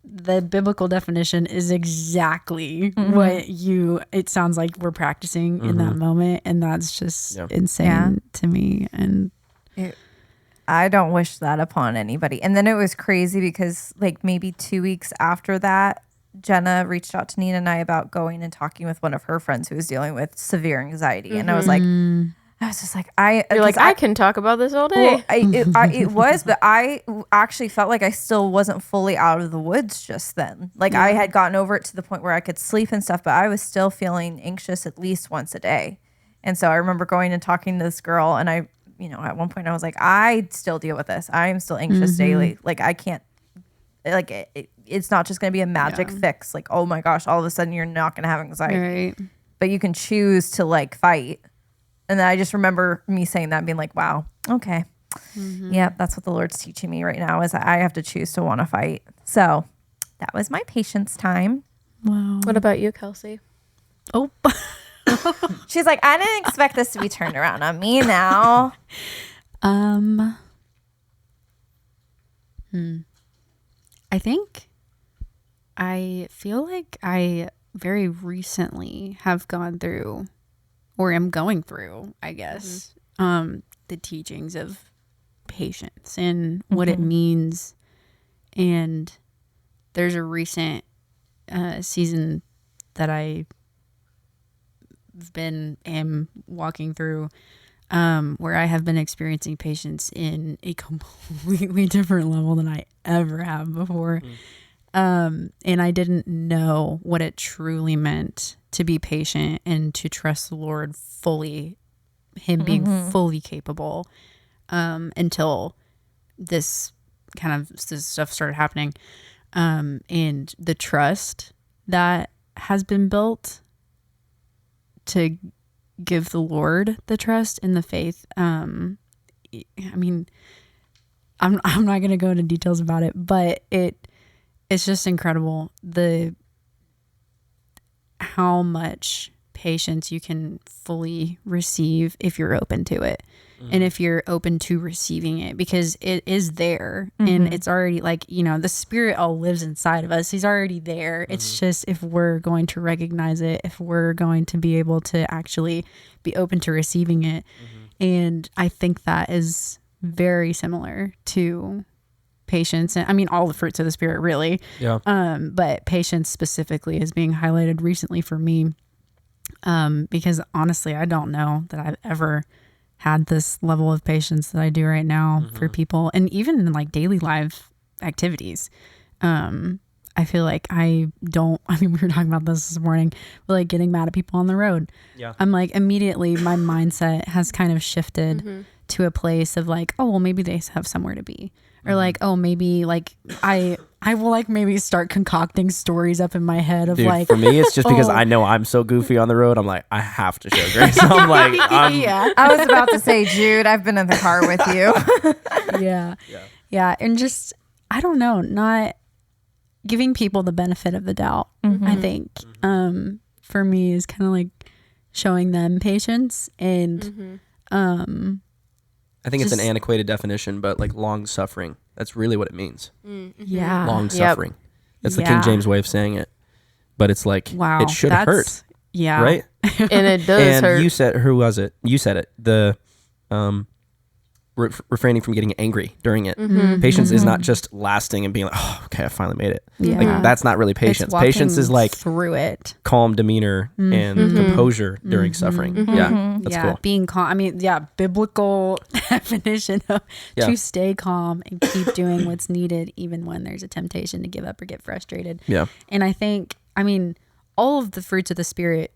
the biblical definition is exactly what it sounds like we're practicing in that moment. And that's just insane to me. And I don't wish that upon anybody. And then it was crazy because like maybe 2 weeks after that, Jenna reached out to Nina and I about going and talking with one of her friends who was dealing with severe anxiety. And I was just like, you're like, I can talk about this all day. Well, it was, but I actually felt like I still wasn't fully out of the woods just then. Like I had gotten over it to the point where I could sleep and stuff, but I was still feeling anxious at least once a day. And so I remember going and talking to this girl, and I, at one point I was like, I still deal with this. I am still anxious daily. Like I can't, like it's not just going to be a magic fix. Like, oh my gosh, all of a sudden you're not going to have anxiety, right. but you can choose to like fight. And then I just remember me saying that and being like, wow, okay. Yeah, that's what the Lord's teaching me right now is I have to choose to want to fight. So that was my patience time. Wow. What about you, Kelsey? Oh, She's like, I didn't expect this to be turned around on me now. I feel like I very recently have gone through, or am going through, I guess, the teachings of patience and what it means. And there's a recent season that am walking through where I have been experiencing patience in a completely different level than I ever have before. And I didn't know what it truly meant to be patient and to trust the Lord fully, him being fully capable, until this stuff started happening. And the trust that has been built to give the Lord the trust and the faith. I mean, I'm not going to go into details about it, but it's just incredible how much patience you can fully receive if you're open to it. And if you're open to receiving it, because it is there and it's already like, the Spirit all lives inside of us. He's already there. It's just if we're going to recognize it, if we're going to be able to actually be open to receiving it. And I think that is very similar to patience. And I mean, all the fruits of the Spirit, really. Yeah. But patience specifically is being highlighted recently for me. Because honestly, I don't know that I've ever had this level of patience that I do right now for people, and even in like daily life activities. I feel like we were talking about this morning, but like getting mad at people on the road. Yeah. I'm like, immediately my mindset has kind of shifted to a place of like, oh, well, maybe they have somewhere to be. Or like, oh, maybe like I will like maybe start concocting stories up in my head of like, for me, it's just because I know I'm so goofy on the road. I'm like, I have to show grace. I'm like, I was about to say, Jude, I've been in the car with you. Yeah. And just, I don't know, not giving people the benefit of the doubt, I think, for me is kind of like showing them patience and, I think it's an antiquated definition, but like long suffering. That's really what it means. Yeah. Long suffering. That's the King James way of saying it. But it's like, it should hurt. Yeah. Right? And it does hurt. You said, who was it? You said it. The refraining from getting angry during it. Patience is not just lasting and being like, oh, okay, I finally made it. Yeah. Like, that's not really patience. Patience is like through it, calm demeanor and composure during suffering. Yeah, that's cool. Being calm. I mean, biblical definition of to stay calm and keep doing what's needed, even when there's a temptation to give up or get frustrated. Yeah. And I think, all of the fruits of the Spirit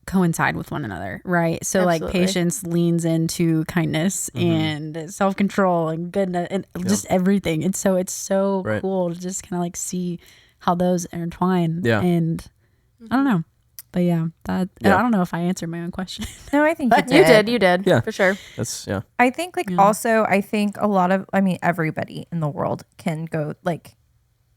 coincide with one another, right? So like patience leans into kindness and self-control and goodness and just everything. And so it's so cool to just kind of like see how those intertwine. Yeah. And I don't know. But I don't know if I answered my own question. No, I think you did. You did. Yeah. For sure. That's I think also, I think a lot of, everybody in the world can go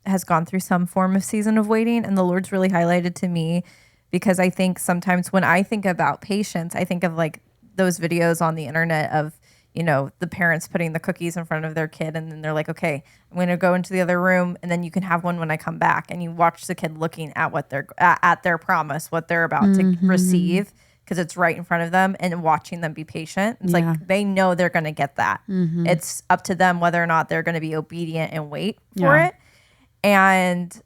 has gone through some form of season of waiting, and the Lord's really highlighted to me. Because I think sometimes when I think about patience, I think of like those videos on the internet of, the parents putting the cookies in front of their kid. And then they're like, okay, I'm going to go into the other room and then you can have one when I come back. And you watch the kid looking at what at their promise, what they're about to receive, because it's right in front of them, and watching them be patient. It's like they know they're going to get that. It's up to them whether or not they're going to be obedient and wait for it. And,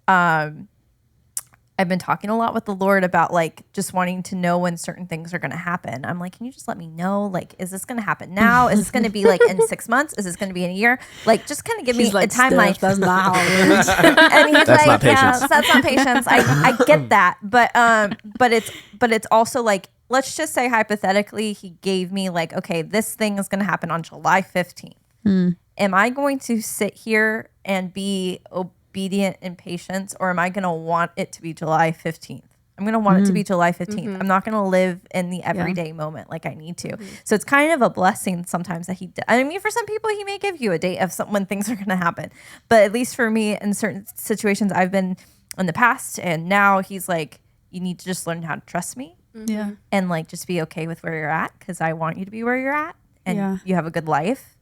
I've been talking a lot with the Lord about like just wanting to know when certain things are going to happen. I'm like, can you just let me know? Like, is this going to happen now? Is this going to be like in 6 months? Is this going to be in a year? Like, just kind of give me a timeline. That's not how it works. And he's like, yeah, that's not patience. I get that. But it's also like, let's just say hypothetically, he gave me like, okay, this thing is going to happen on July 15th. Am I going to sit here and be obedient and patience, or am I going to want it to be July 15th? I'm going to want it to be July 15th. I'm not going to live in the everyday moment like I need to. So it's kind of a blessing sometimes that for some people, he may give you a date of when things are going to happen. But at least for me, in certain situations I've been in the past and now, he's like, you need to just learn how to trust me Yeah. and like just be okay with where you're at, because I want you to be where you're at and you have a good life.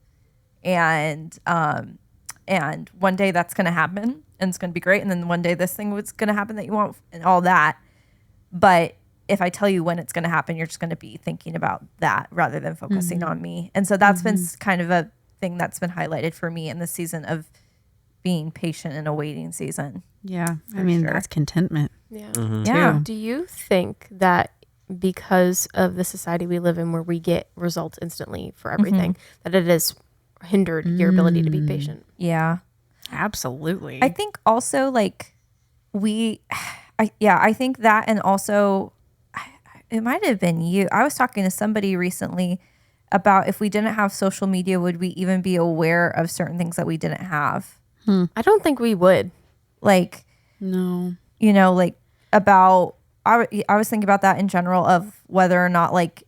And one day that's going to happen and it's going to be great. And then one day this thing was going to happen that you want and all that. But if I tell you when it's going to happen, you're just going to be thinking about that rather than focusing on me. And so that's been kind of a thing that's been highlighted for me in the season of being patient in a waiting season. Yeah. I mean, sure. that's contentment. Yeah. Yeah. Do you think that because of the society we live in where we get results instantly for everything, that it has hindered your ability to be patient? Yeah. Absolutely. I think also like I think that, and also it might have been you. I was talking to somebody recently about if we didn't have social media, would we even be aware of certain things that we didn't have? I don't think we would. Like, no. you know, like about, I was thinking about that in general of whether or not like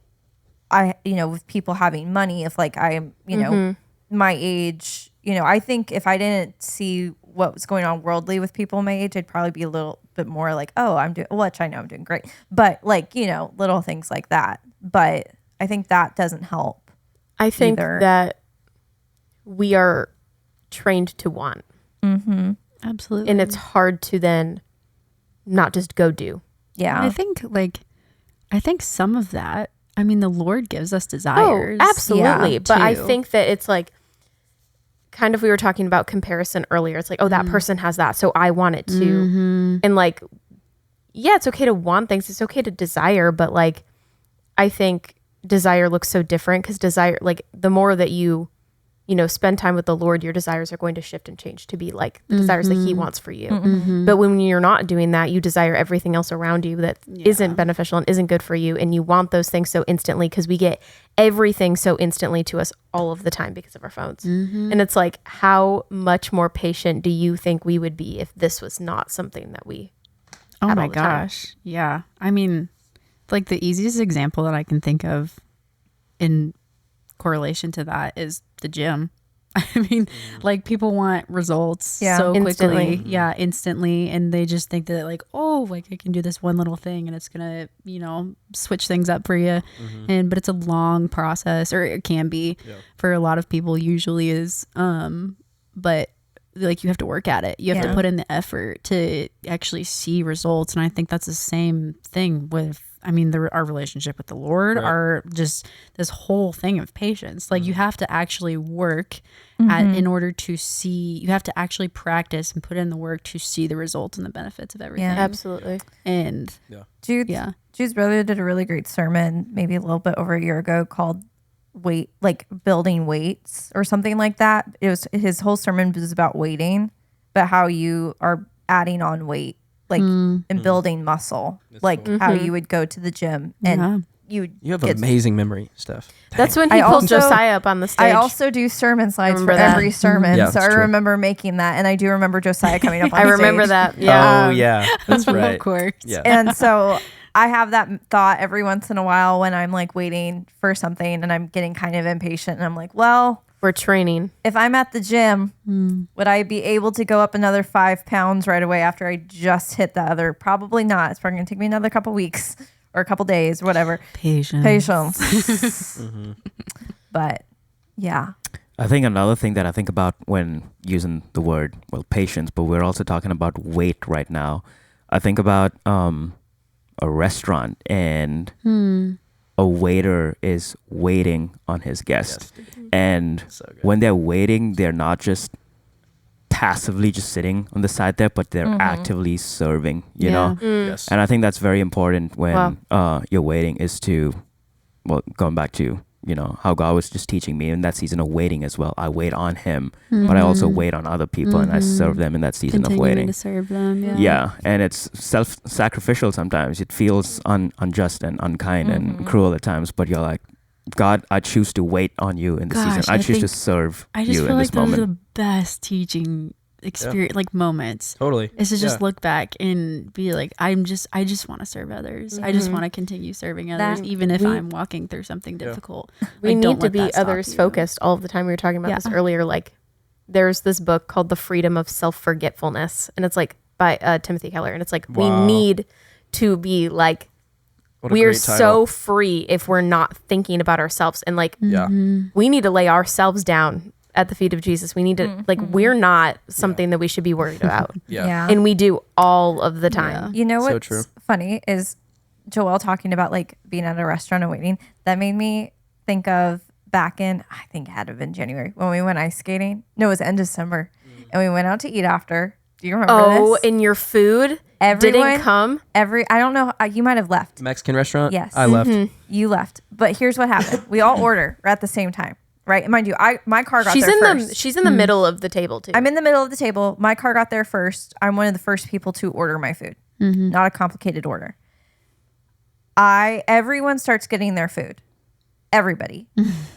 with people having money, if like I'm, my age, I think if I didn't see what was going on worldly with people my age, I'd probably be a little bit more like, oh, which I know I'm doing great, but like, little things like that. But I think that doesn't help. I think either. that we are trained to want. Absolutely. And it's hard to then not just go do. Yeah. I think some of that, I mean, the Lord gives us desires. Oh, absolutely. Yeah, but I too. think that it's like, kind of, we were talking about comparison earlier. It's like, oh, that person has that, so I want it too. And like, yeah, it's okay to want things. It's okay to desire. But like, I think desire looks so different because desire, like the more that you spend time with the Lord, your desires are going to shift and change to be like the desires that he wants for you. But when you're not doing that, you desire everything else around you that isn't beneficial and isn't good for you. And you want those things so instantly because we get everything so instantly to us all of the time because of our phones. And it's like, how much more patient do you think we would be if this was not something that we Oh had my all the time? gosh. Yeah. I mean, like the easiest example that I can think of in correlation to that is the gym. I mean, like people want results so Instantly. quickly. Yeah, instantly. And they just think that like, oh, like I can do this one little thing and it's going to, switch things up for you. But it's a long process, or it can be for a lot of people, usually is. But like you have to work at it. You have to put in the effort to actually see results. And I think that's the same thing with, our relationship with the Lord, are just this whole thing of patience. Like you have to actually work in order to see, you have to actually practice and put in the work to see the results and the benefits of everything. Yeah. Absolutely. And Jude's brother did a really great sermon maybe a little bit over a year ago called building weights or something like that. It was, his whole sermon was about waiting, but how you are adding on weight, like and building muscle, like how you would go to the gym and you have amazing memory, Steph. That's when he pulled Josiah up on the stage. I also do sermon slides for Remember that. every sermon, Yeah, so I that's true. remember making that, and I do remember Josiah coming up on I stage. remember that. Yeah. Oh yeah, that's right. of course. Yeah. And so I have that thought every once in a while when I'm like waiting for something and I'm getting kind of impatient, and I'm like, well, We're training. if I'm at the gym, would I be able to go up another 5 pounds right away after I just hit the other? Probably not. It's probably going to take me another couple weeks or a couple days or whatever. Patience. But yeah. I think another thing that I think about when using the word, patience, but we're also talking about weight right now. I think about a restaurant and a waiter is waiting on his guest. And So good. when they're waiting, they're not just passively just sitting on the side there, but they're actively serving, you know? Yes. And I think that's very important when you're waiting, is to, going back to, how God was just teaching me in that season of waiting as well. I wait on him, but I also wait on other people and I serve them in that season of waiting. to serve them. Yeah, and it's self-sacrificial sometimes. It feels unjust and unkind and cruel at times, but you're like, God, I choose to wait on you in the season. I choose to serve I just you feel in like this those moment. are the best teaching experience, like moments. Totally. Is to just look back and be like, I just want to serve others. I just want to continue serving others, even if I'm walking through something difficult. We Like, don't need to let be that stop others you. focused all of the time. We were talking about this earlier. Like, there's this book called The Freedom of Self-Forgetfulness, and it's like by Timothy Keller, and it's like we need to be like What a we are great title. so free if we're not thinking about ourselves. And like, Yeah. we need to lay ourselves down at the feet of Jesus. We need to, like, we're not something that we should be worried about. Yeah. And we do all of the time. You know So what's true. funny is Joelle talking about like being at a restaurant and waiting. That made me think of back in, I think it had to have been January when we went ice skating. No, it was end of December. And we went out to eat after. Do you remember Oh, this? and your food Everyone- didn't come. I don't know. You might have left. Mexican restaurant? Yes. I left. You left. But here's what happened. We all order at the same time, right? And mind you, my car got She's there in first. she's in the middle of the table too. I'm in the middle of the table. My car got there first. I'm one of the first people to order my food. Not a complicated order. Everyone starts getting their food. Everybody.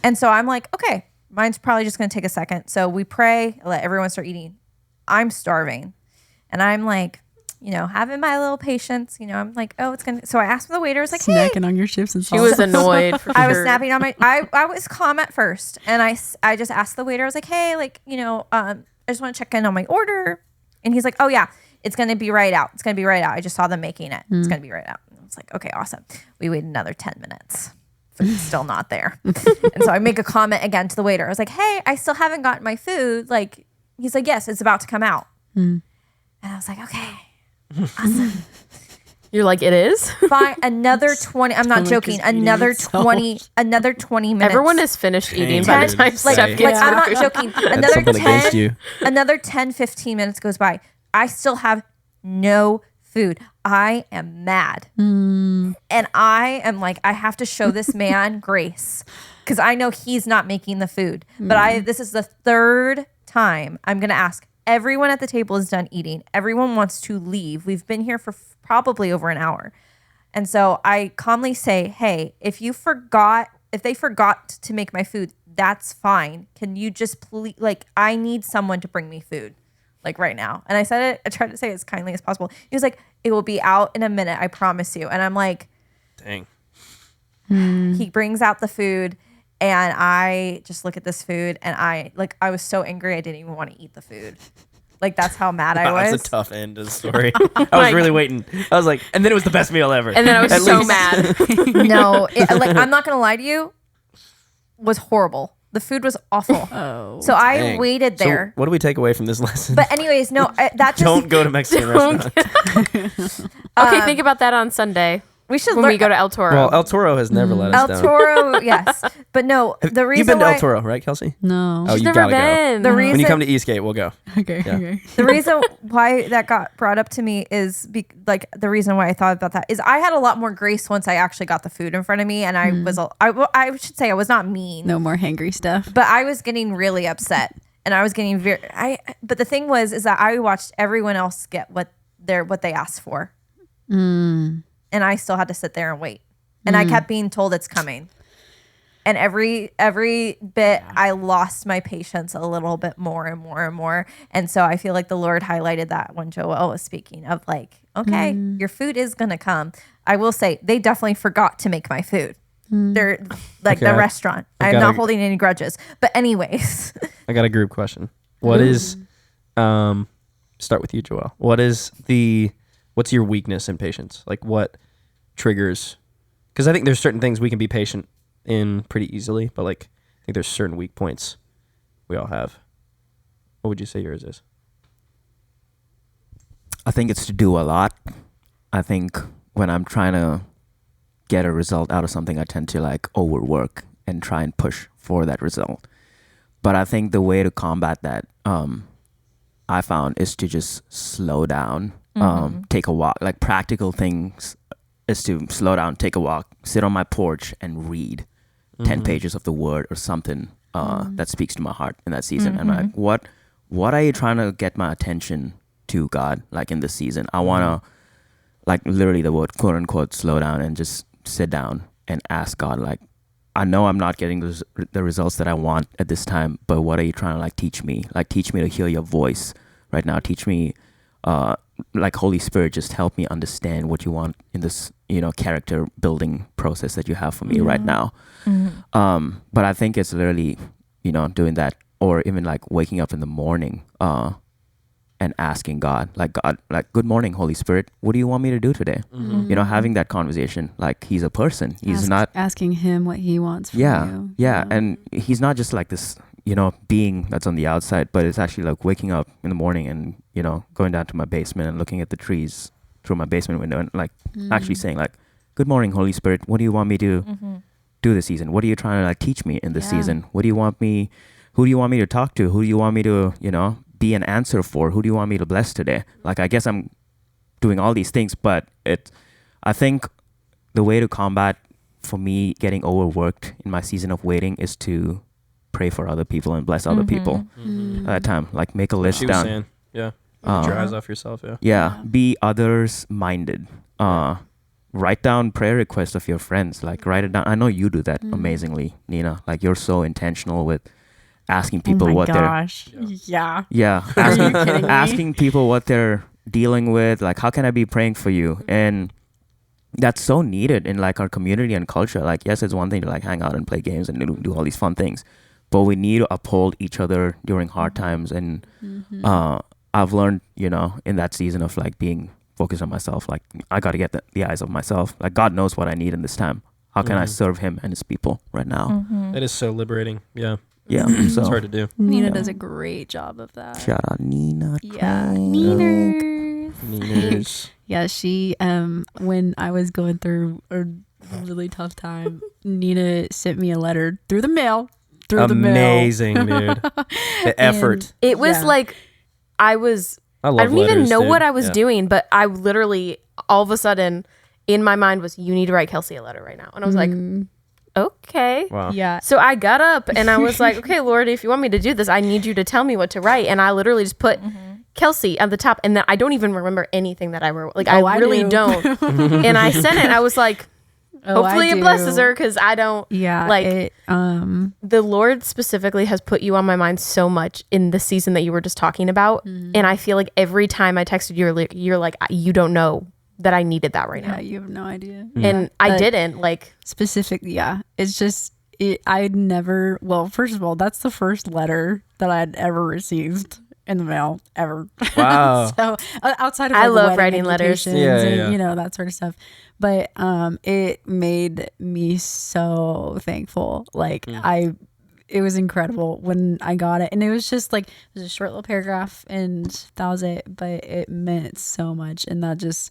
And so I'm like, okay, mine's probably just going to take a second. So we pray, let everyone start eating. I'm starving. And I'm like, having my little patience, I'm like, oh, it's going to. So I asked the waiter, I was like, hey. Snacking on your chips and she salsa. was annoyed for sure. I was snapping on I was calm at first. And I just asked the waiter, I was like, hey, like, I just want to check in on my order. And he's like, oh yeah, it's going to be right out. It's going to be right out. I just saw them making it. It's going to be right out. And I was like, okay, awesome. We waited another 10 minutes. Food's still not there. And so I make a comment again to the waiter. I was like, hey, I still haven't gotten my food. Like, he's like, yes, it's about to come out. And I was like, okay, awesome. You're like, it is? Fine. Another 20. I'm not Stomach joking. is eating Another itself. 20 minutes. Everyone is finished eating by the 10, time like, Steph gets I'm her not food. joking. That's Another something against you. Another 10, 15 minutes goes by. I still have no food. I am mad. And I am like, I have to show this man grace because I know he's not making the food. But this is the third time I'm going to ask. Everyone at the table is done eating. Everyone wants to leave. We've been here for probably over an hour. And so I calmly say, hey, if they forgot to make my food, that's fine. Can you just please, like, I need someone to bring me food, like right now. And I tried to say it as kindly as possible. He was like, it will be out in a minute, I promise you. And I'm like, Dang. he brings out the food and I just look at this food and I was so angry I didn't even want to eat the food. Like, that's how mad I was. That's a tough end to the story. I was really waiting. I was like, and then it was the best meal ever. And then I was At so least. mad. No, I'm not gonna lie to you, was horrible. The food was awful. Oh. So I Dang. waited So there. what do we take away from this lesson? But anyways, no, that just Don't go to Mexican restaurants. Okay, think about that on Sunday we should when learn. we go to El Toro. Well, El Toro has never let us El down. Toro, yes, but no. The reason You've been to why El Toro, right, Kelsey? No. Oh, She's you never gotta go. been. the When you reason come to Eastgate, we'll go. Okay. Yeah. Okay. the reason why that got brought up to me is the reason why I thought about that is I had a lot more grace once I actually got the food in front of me, and I should say I was not mean, No more hangry stuff. but I was getting really upset, and I was getting But the thing is that I watched everyone else get what they asked for, and I still had to sit there and wait, and I kept being told it's coming. And every bit, I lost my patience a little bit more and more and more. And so I feel like the Lord highlighted that when Joelle was speaking of like, okay, your food is going to come. I will say they definitely forgot to make my food. They're like Okay, the restaurant. I I'm gotta- not holding any grudges. But anyways, I got a group question. What is, start with you, Joelle. What's your weakness in patience? Like what triggers? Because I think there's certain things we can be patient in pretty easily, but like I think there's certain weak points we all have. What would you say yours is? I think it's to do a lot. I think when I'm trying to get a result out of something, I tend to like overwork and try and push for that result. But I think the way to combat that, I found, is to just slow down, take a walk. Like practical things is to slow down, take a walk, sit on my porch and read 10 pages of the word or something that speaks to my heart in that season. And I'm like, what are you trying to get my attention to, God, like in this season? I want to, like literally the word quote unquote, slow down and just sit down and ask God, like, I know I'm not getting the results that I want at this time, but what are you trying to like teach me? Like teach me to hear your voice right now. Teach me, like Holy Spirit, just help me understand what you want in this, character building process that you have for me right now. But I think it's literally, doing that, or even like waking up in the morning, and asking God, like, good morning, Holy Spirit, what do you want me to do today? Mm-hmm. You know, having that conversation, like he's a person. He's not asking him what he wants from yeah, you. yeah, and he's not just like this, you know, being that's on the outside, but it's actually like waking up in the morning and, you know, going down to my basement and looking at the trees through my basement window and like actually saying like, good morning, Holy Spirit, what do you want me to do this season? What are you trying to like teach me in this season? Who do you want me to talk to? Who do you want me to, you know, be an answer for? Who do you want me to bless today? Like, I guess I'm doing all these things, but I think the way to combat for me getting overworked in my season of waiting is to pray for other people and bless other people at that time. Like, make a list She was down. saying, yeah. Get your eyes off yourself, yeah. Yeah, be others minded. Write down prayer requests of your friends. Like, write it down. I know you do that amazingly, Nina. Like, you're so intentional with asking people what they're asking people what they're dealing with. Like, how can I be praying for you? And that's so needed in like our community and culture. Like, yes, it's one thing to like hang out and play games and do all these fun things, but we need to uphold each other during hard times. And I've learned, you know, in that season of like being focused on myself, like I got to get the eyes of myself. Like, God knows what I need in this time. How can I serve him and his people right now? That is so liberating. Yeah. Yeah. So It's hard to do. Nina does a great job of that. Shout out Nina. Yeah, Nina. Niners. Yeah, she when I was going through a really tough time, Nina sent me a letter through the mail. Amazing, dude. The effort. It was like I love don't even letters, know dude. what I was Yeah. doing, but I literally all of a sudden in my mind was, you need to write Kelsey a letter right now. And I was like, okay. Wow. Yeah. So I got up and I was like, okay, Lord, if you want me to do this, I need you to tell me what to write. And I literally just put Kelsey at the top. And then I don't even remember anything that I wrote. Like, I really do. don't. And I sent it. I was like, hopefully it blesses her, because I don't. Yeah. Like, the Lord specifically has put you on my mind so much in the season that you were just talking about. And I feel like every time I texted you, you're like, you don't know that I needed that right now. Yeah, you have no idea. And I didn't, like, Specifically, yeah. It's just I'd never. Well, first of all, that's the first letter that I'd ever received in the mail ever. Wow. So outside of I like, love wedding writing letters. invitations Yeah, and, yeah. you know, that sort of stuff. But it made me so thankful. Like it was incredible when I got it, and it was just like, it was a short little paragraph, and that was it. But it meant so much, and that just,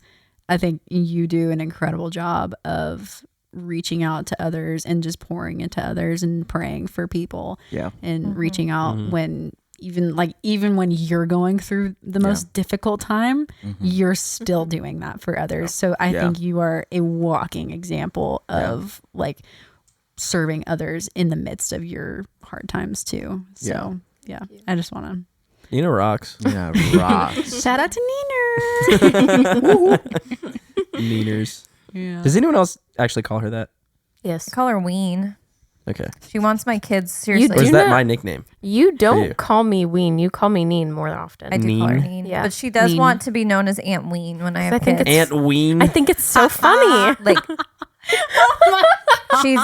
I think you do an incredible job of reaching out to others and just pouring into others and praying for people. Yeah. And reaching out when even when you're going through the most difficult time, you're still doing that for others. So I think you are a walking example of like serving others in the midst of your hard times too. So yeah, I just want to Nina rocks. Yeah, rocks. shout out to Nina. Niners. Yeah. Does anyone else actually call her that? yes. Call her Ween. Okay. She wants my kids seriously. Or is Do that not- my nickname? You don't you. call me Ween. You call me Neen more often. I do call her Neen? Neen. Yeah. But she does Neen. want to be known as Aunt Ween when I have I think kids. it's- Aunt Ween. I think it's so funny. Like, she's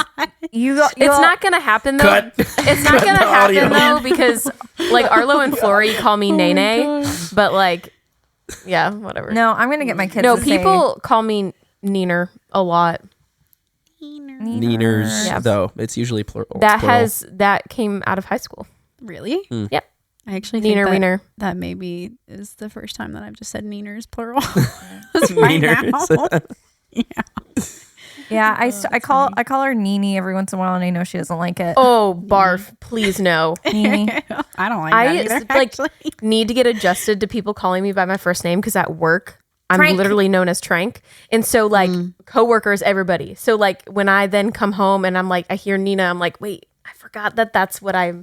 It's not gonna happen though. Cut. It's not gonna the audio. happen though, because like Arlo and Flory call me Nene, but like, yeah, whatever. No, I'm gonna get my kids. No, to say people call me Neener a lot. Niners, Yeah. though. It's usually plural. That came out of high school. Really? Yep. I actually think Neener, that, Wiener. that maybe is the first time that I've just said Neeners plural. Right now. Niners. Yeah, I call her Nini every once in a while, and I know she doesn't like it. Oh, barf! Please no. Nini. I don't like I that either, like actually. need to get adjusted to people calling me by my first name, because at work I'm Trank. literally known as Trank, and so like coworkers, everybody. So like when I then come home and I'm like, I hear Nina, I'm like, wait, I forgot that's what I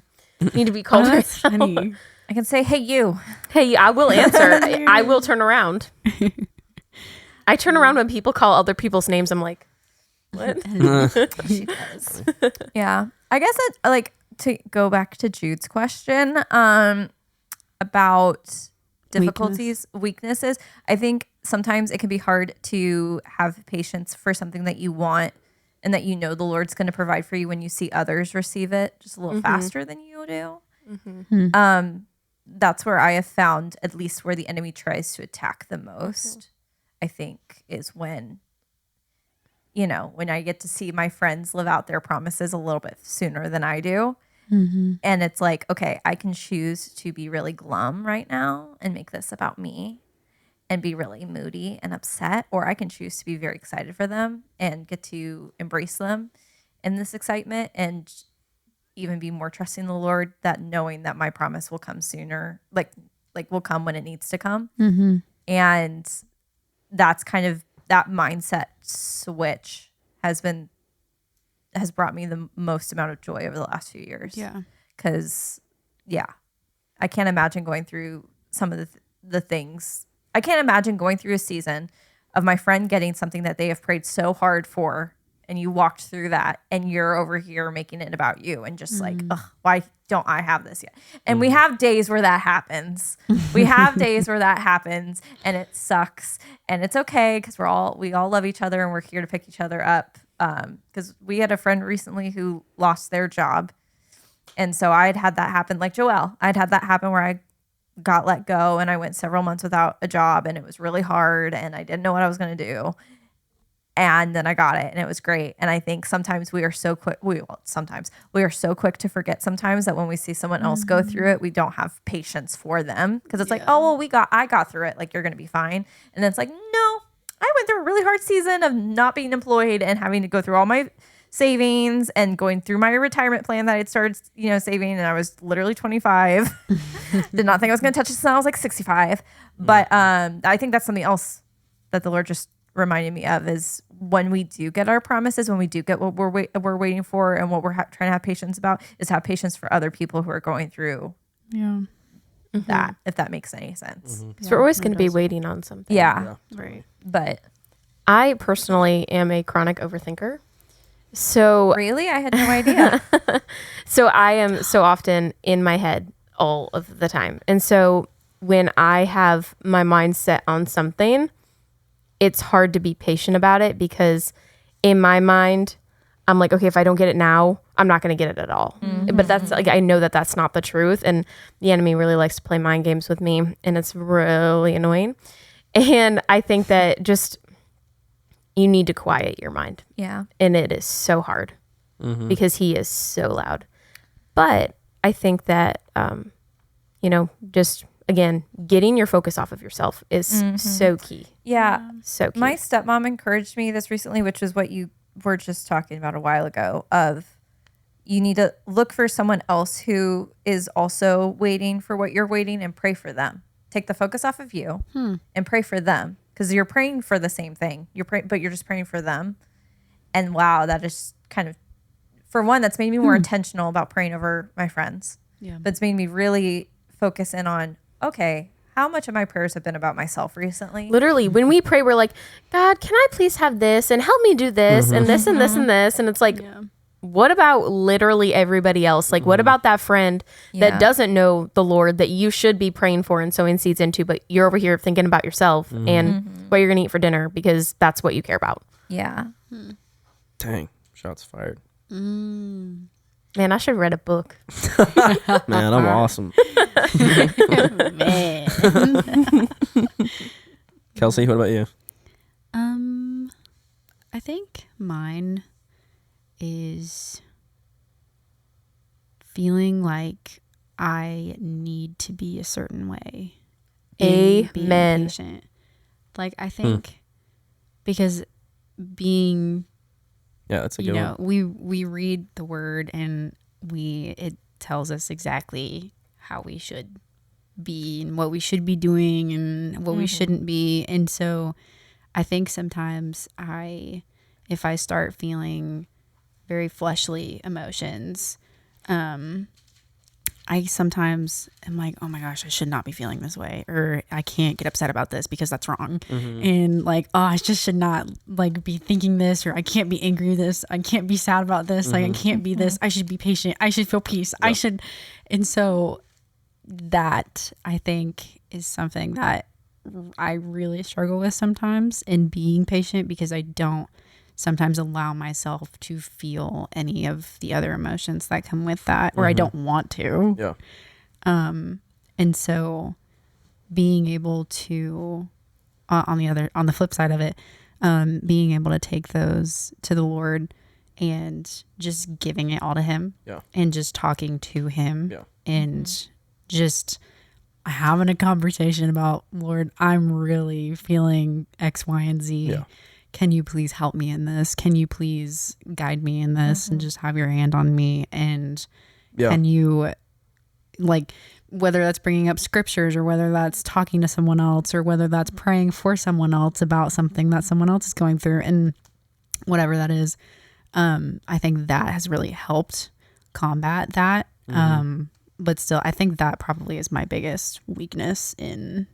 need to be called. Oh, that's right now. funny. I can say, "Hey, you." Hey, I will answer. I will turn around. I turn around when people call other people's names. I'm like, what? She does. Yeah, I guess it, like, to go back to Jude's question about difficulties, weaknesses. I think sometimes it can be hard to have patience for something that you want and that you know the Lord's going to provide for you when you see others receive it just a little faster than you do. that's where I have found, at least where the enemy tries to attack the most, I think, is when, when I get to see my friends live out their promises a little bit sooner than I do. And it's like, okay, I can choose to be really glum right now and make this about me and be really moody and upset, or I can choose to be very excited for them and get to embrace them in this excitement and even be more trusting in the Lord, that knowing that my promise will come sooner, like will come when it needs to come. And that's kind of that mindset switch has brought me the most amount of joy over the last few years. Yeah. Because, I can't imagine going through some of the things. I can't imagine going through a season of my friend getting something that they have prayed so hard for, and you walked through that, and you're over here making it about you and just like, ugh, why don't I have this yet? And we have days where that happens. We have days where that happens, and it sucks, and it's okay because we all love each other and we're here to pick each other up. Because we had a friend recently who lost their job, and so I'd had that happen, like Joelle. I'd had that happen where I got let go and I went several months without a job, and it was really hard, and I didn't know what I was going to do. And then I got it, and it was great. And I think sometimes we are so quick. We are so quick to forget sometimes that when we see someone else go through it, we don't have patience for them, because it's like, oh, well, I got through it. Like, you're going to be fine. And then it's like, no, I went through a really hard season of not being employed and having to go through all my savings and going through my retirement plan that I'd started, saving. And I was literally 25. Did not think I was going to touch this until I was like 65. But I think that's something else that the Lord just reminded me of, is when we do get our promises, when we do get what we're waiting for, and what we're trying to have patience about, is have patience for other people who are going through that, if that makes any sense. Because we're always going to be waiting on something. Yeah. Right. But I personally am a chronic overthinker. So really, I had no idea. So I am so often in my head all of the time. And so when I have my mind set on something, it's hard to be patient about it, because in my mind, I'm like, okay, if I don't get it now, I'm not going to get it at all. But that's like, I know that that's not the truth. And the enemy really likes to play mind games with me, and it's really annoying. And I think that just, you need to quiet your mind. Yeah. And it is so hard because he is so loud. But I think that, just again, getting your focus off of yourself is so key. Yeah. So key. My stepmom encouraged me this recently, which is what you were just talking about a while ago, of you need to look for someone else who is also waiting for what you're waiting, and pray for them. Take the focus off of you and pray for them, because you're praying for the same thing. But you're just praying for them. And wow, that is kind of, for one, that's made me more intentional about praying over my friends. Yeah. But it's made me really focus in on, okay, how much of my prayers have been about myself recently? Literally, when we pray, we're like, God, can I please have this, and help me do this and this and this and this? And it's like, what about literally everybody else? Like, what about that friend that doesn't know the Lord that you should be praying for and sowing seeds into, but you're over here thinking about yourself and what you're going to eat for dinner, because that's what you care about. Yeah. Dang, shots fired. Man, I should have read a book. Man, I'm awesome. Man. Kelsey, what about you? I think mine is feeling like I need to be a certain way. in being Amen. patient. Like, I think because being, Yeah, that's a good one. we read the word and it tells us exactly how we should be and what we should be doing and what we shouldn't be. And so I think sometimes if I start feeling very fleshly emotions, I sometimes am like, oh my gosh, I should not be feeling this way, or I can't get upset about this because that's wrong. And like, oh, I just should not like be thinking this, or I can't be angry with this. I can't be sad about this. Like, I can't be this. I should be patient. I should feel peace. I should. And so that, I think, is something that I really struggle with sometimes in being patient, because I don't sometimes allow myself to feel any of the other emotions that come with that, or I don't want to. Yeah. And so being able to, on the flip side of it, being able to take those to the Lord and just giving it all to him and just talking to him and just having a conversation about, Lord, I'm really feeling X, Y, and Z. Yeah. Can you please help me in this? Can you please guide me in this and just have your hand on me? And can you, like, whether that's bringing up scriptures or whether that's talking to someone else or whether that's praying for someone else about something that someone else is going through, and whatever that is, I think that has really helped combat that. But still, I think that probably is my biggest weakness in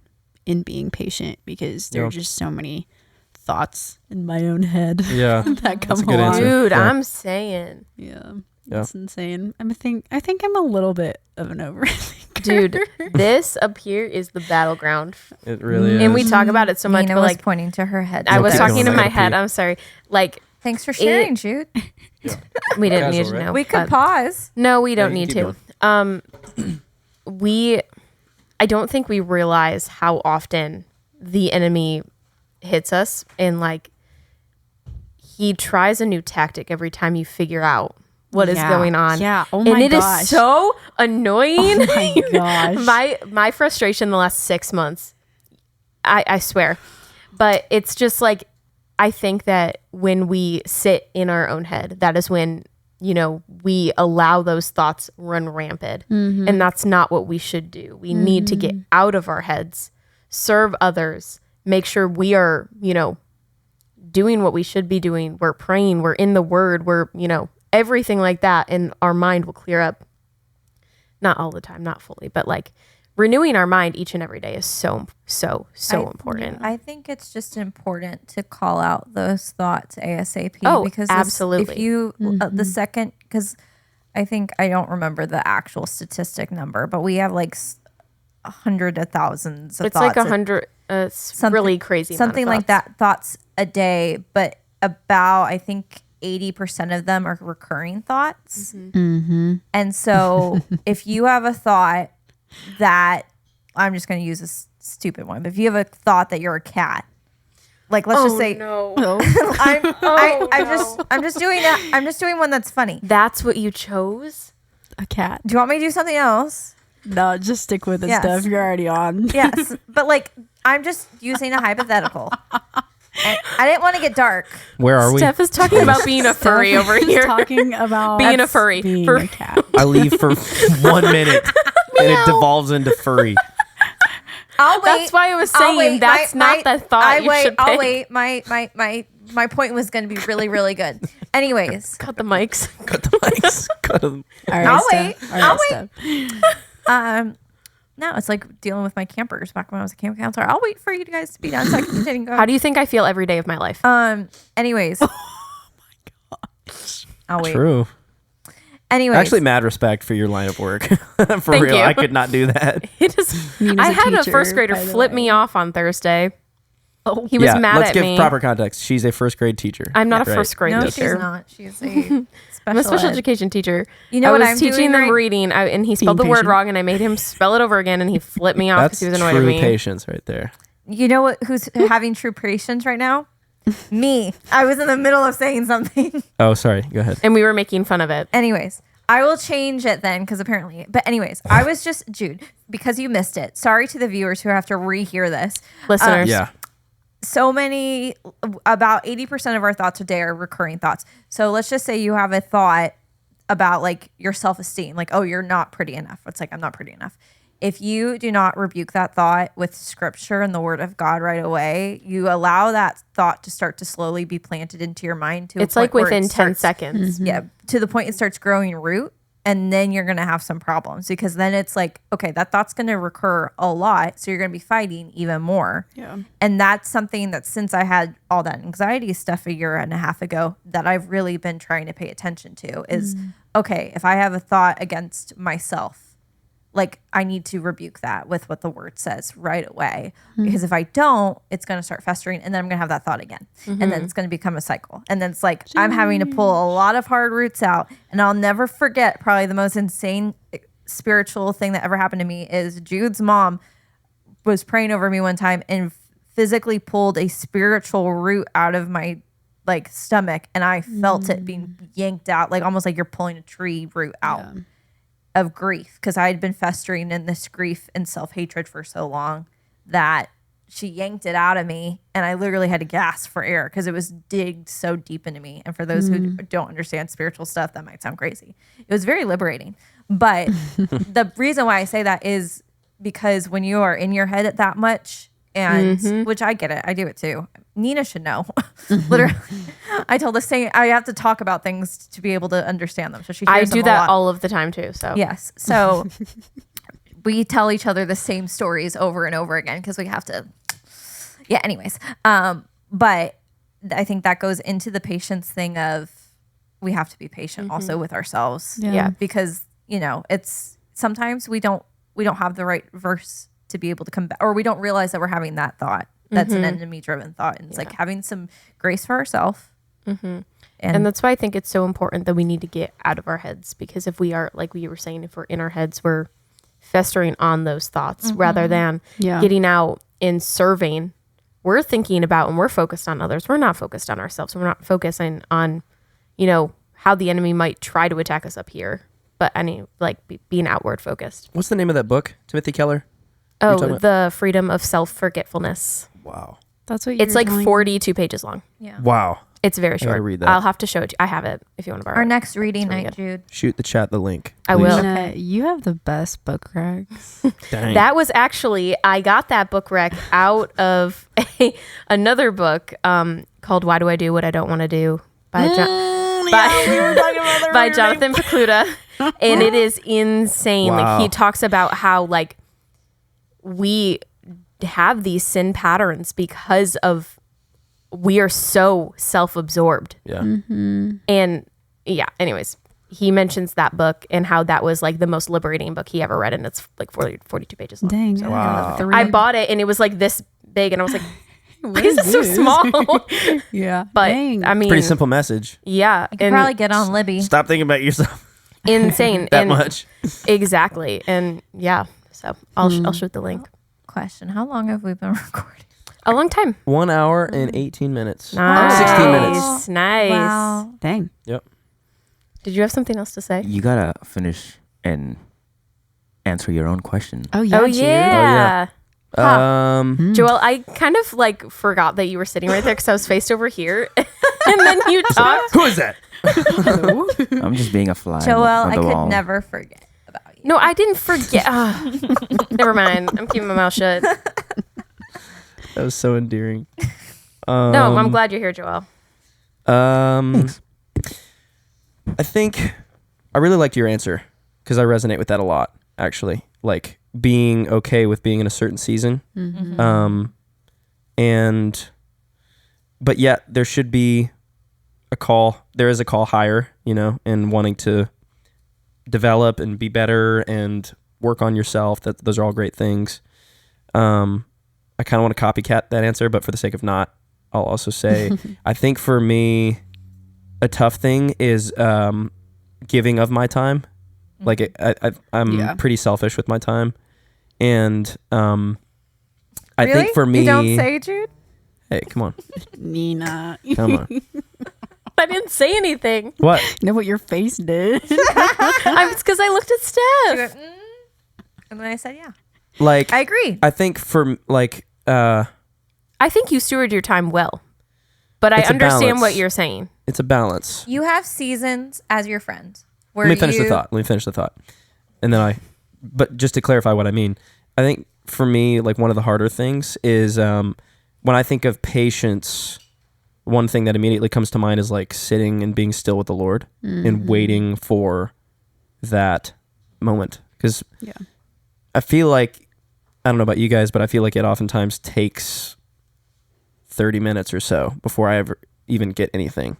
being patient, because there are just so many thoughts in my own head that come along. Dude, I'm saying. It's insane. I think I'm a little bit of an overthinker. Dude, this up here is the battleground. It really is. And we talk about it so much. Nina but was like pointing to her head. I was Okay, talking go to on, my I gotta head. pee. I'm sorry. Like, Thanks for sharing, Jude. we didn't Casual, need to right? know. We could but- pause. No, we don't you need keep to. I don't think we realize how often the enemy hits us, and like he tries a new tactic every time you figure out what is going on. Yeah. Oh and my it is gosh. so annoying. Oh my gosh. my frustration the last 6 months, I swear. But it's just like, I think that when we sit in our own head, that is when, we allow those thoughts run rampant. And that's not what we should do. We need to get out of our heads, serve others, make sure we are, doing what we should be doing. We're praying, we're in the word, we're, everything like that. And our mind will clear up. Not all the time, not fully, but like renewing our mind each and every day is so important. I think it's just important to call out those thoughts ASAP. Oh, because absolutely. If you, the second, because I don't remember the actual statistic number, but we have like hundreds of thousands of It's thoughts. like 100, it's really crazy. Something like that, thoughts a day, but about, I think, 80% of them are recurring thoughts. And so if you have a thought that, I'm just going to use a stupid one, but if you have a thought that you're a cat, like let's just say, no. I'm just doing that. I'm just doing one that's funny. That's what you chose? A cat. Do you want me to do something else? No, just stick with it, Yes. Steph. You're already on. Yes, but like I'm just using a hypothetical. And I didn't want to get dark. Where are we? Steph is talking about being a furry over He's here. talking about Being a furry. being For- a cat. I leave for 1 minute and it devolves into furry. I'll wait. That's why I was I'll saying wait. that's not the thought I you wait. should I'll pick. wait. My point was going to be really, really good. Anyways, Cut the mics. Cut the mics. Cut them. All right, I'll Steph. wait. All I'll right, wait. Steph. No, it's like dealing with my campers back when I was a camp counselor. I'll wait for you guys to be done so I can continue going. How do you think I feel every day of my life? Anyways. Oh my gosh. I'll wait. True. Anyways. Actually, mad respect for your line of work. For Thank real, you. I could not do that. It is. Nina's I a had a teacher, first grader by the flip way. me off on Thursday. Oh, He was mad let's at give me. proper context. She's a first grade teacher. I'm not a Right. first grade no, teacher. she's not. She's a I'm a special special ed. education teacher. You know I what was I'm teaching doing them right- reading, and he spelled the Being word patient. wrong, and I made him spell it over again, and he flipped me off because That's he was annoyed at true me. patience right there. You know what? Who's having true patience right now? Me. I was in the middle of saying something. Oh, sorry. Go ahead. And we were making fun of it. Anyways, I will change it then because apparently. But anyways, I was just Jude because you missed it. Sorry to the viewers who have to rehear this. Listeners. Yeah. So many, about 80% of our thoughts a day are recurring thoughts. So let's just say you have a thought about like your self-esteem, like, oh, you're not pretty enough. It's like, I'm not pretty enough. If you do not rebuke that thought with scripture and the word of God right away, you allow that thought to start to slowly be planted into your mind to It's a point like where within it 10 starts- seconds. Yeah, to the point it starts growing root. And then you're going to have some problems because then it's like, okay, that thought's going to recur a lot. So you're going to be fighting even more. Yeah. And that's something that since I had all that anxiety stuff a year and a half ago that I've really been trying to pay attention to is, okay, if I have a thought against myself, like I need to rebuke that with what the word says right away. Because if I don't, it's going to start festering and then I'm going to have that thought again. And then it's going to become a cycle. And then it's like I'm having to pull a lot of hard roots out. And I'll never forget probably the most insane spiritual thing that ever happened to me is Jude's mom was praying over me one time and physically pulled a spiritual root out of my like stomach, and I felt it being yanked out, like almost like you're pulling a tree root out of grief, because I had been festering in this grief and self-hatred for so long that she yanked it out of me, and I literally had to gasp for air because it was digged so deep into me. And for those who don't understand spiritual stuff, that might sound crazy. It was very liberating. But the reason why I say that is because when you are in your head that much, and which I get it, I do it too. Nina should know. Literally, I told the same. I have to talk about things to be able to understand them. So she. I hears do them a that lot. all of the time too. So Yes. So we tell each other the same stories over and over again because we have to. Yeah. Anyways, but I think that goes into the patience thing of we have to be patient also with ourselves. Yeah. Because it's sometimes we don't have the right verse to be able to come back, or we don't realize that we're having that thought. That's an enemy driven thought. And it's like having some grace for ourselves. And that's why I think it's so important that we need to get out of our heads, because if we are, like we were saying, if we're in our heads, we're festering on those thoughts rather than getting out and serving. We're thinking about and we're focused on others. We're not focused on ourselves. We're not focusing on, how the enemy might try to attack us up here, but being outward focused. What's the name of that book, Timothy Keller? Oh, The Freedom of Self-Forgetfulness. Wow. That's what It's like 42 pages long. Yeah. Wow. It's very short. gotta read that. I'll have to show it to you. I have it if you want to borrow Our it. next reading really night, good. Jude. Shoot the chat the link. I please. will. Nina, you have the best book racks. Dang. That was actually, I got that book rec out of another book called Why Do I Do What I Don't Want to Do by by Jonathan Pokluda. And it is insane. Wow. Like he talks about how like we have these sin patterns because of we are so self-absorbed. Yeah. And yeah, anyways, he mentions that book and how that was like the most liberating book he ever read, and it's like 42 pages long. Dang. So Wow. I bought it and it was like this big, and I was like, why is it so small? Yeah. But Dang. I mean, Pretty simple message. yeah, You could probably get on Libby. Stop thinking about yourself insane that and much. exactly, and yeah. So I'll shoot the link. Question: how long have we been recording? A long time. 1 hour and 18 minutes. Nice. 16 minutes. Nice. Wow. Dang. Yep. Did you have something else to say? You gotta finish and answer your own question. Oh, yeah. Oh Jude. yeah. Joel, I Hmm. kind of like forgot that you were sitting right there because I was faced over here, and then you talked. Who is that? I'm just being a fly. Joel, on I the could wall. never forget about you. No, I didn't forget. Never mind. I'm keeping my mouth shut. That was so endearing. No, I'm glad you're here, Joel. I think I really liked your answer because I resonate with that a lot, actually. Like being okay with being in a certain season. But yet there should be a call. There is a call higher, and wanting to develop and be better and work on yourself. Those are all great things. I kind of want to copycat that answer, but for the sake of not, I'll also say, I think for me, a tough thing is giving of my time. Like I'm pretty selfish with my time, and I think for me, you don't say, Jude. hey, come on, Nina. come on, I didn't say anything. what? You know what your face did? It's because I looked at She Steph. went, and then I said, yeah. Like I agree. I think for like I think you steward your time well, but I It's a understand balance. what you're saying. it's a balance. You have seasons as your friend. Where Let me finish the thought. And then but just to clarify what I mean, I think for me, like one of the harder things is when I think of patience, one thing that immediately comes to mind is like sitting and being still with the Lord and waiting for that moment. Because I feel like, I don't know about you guys, but I feel like it oftentimes takes 30 minutes or so before I ever even get anything.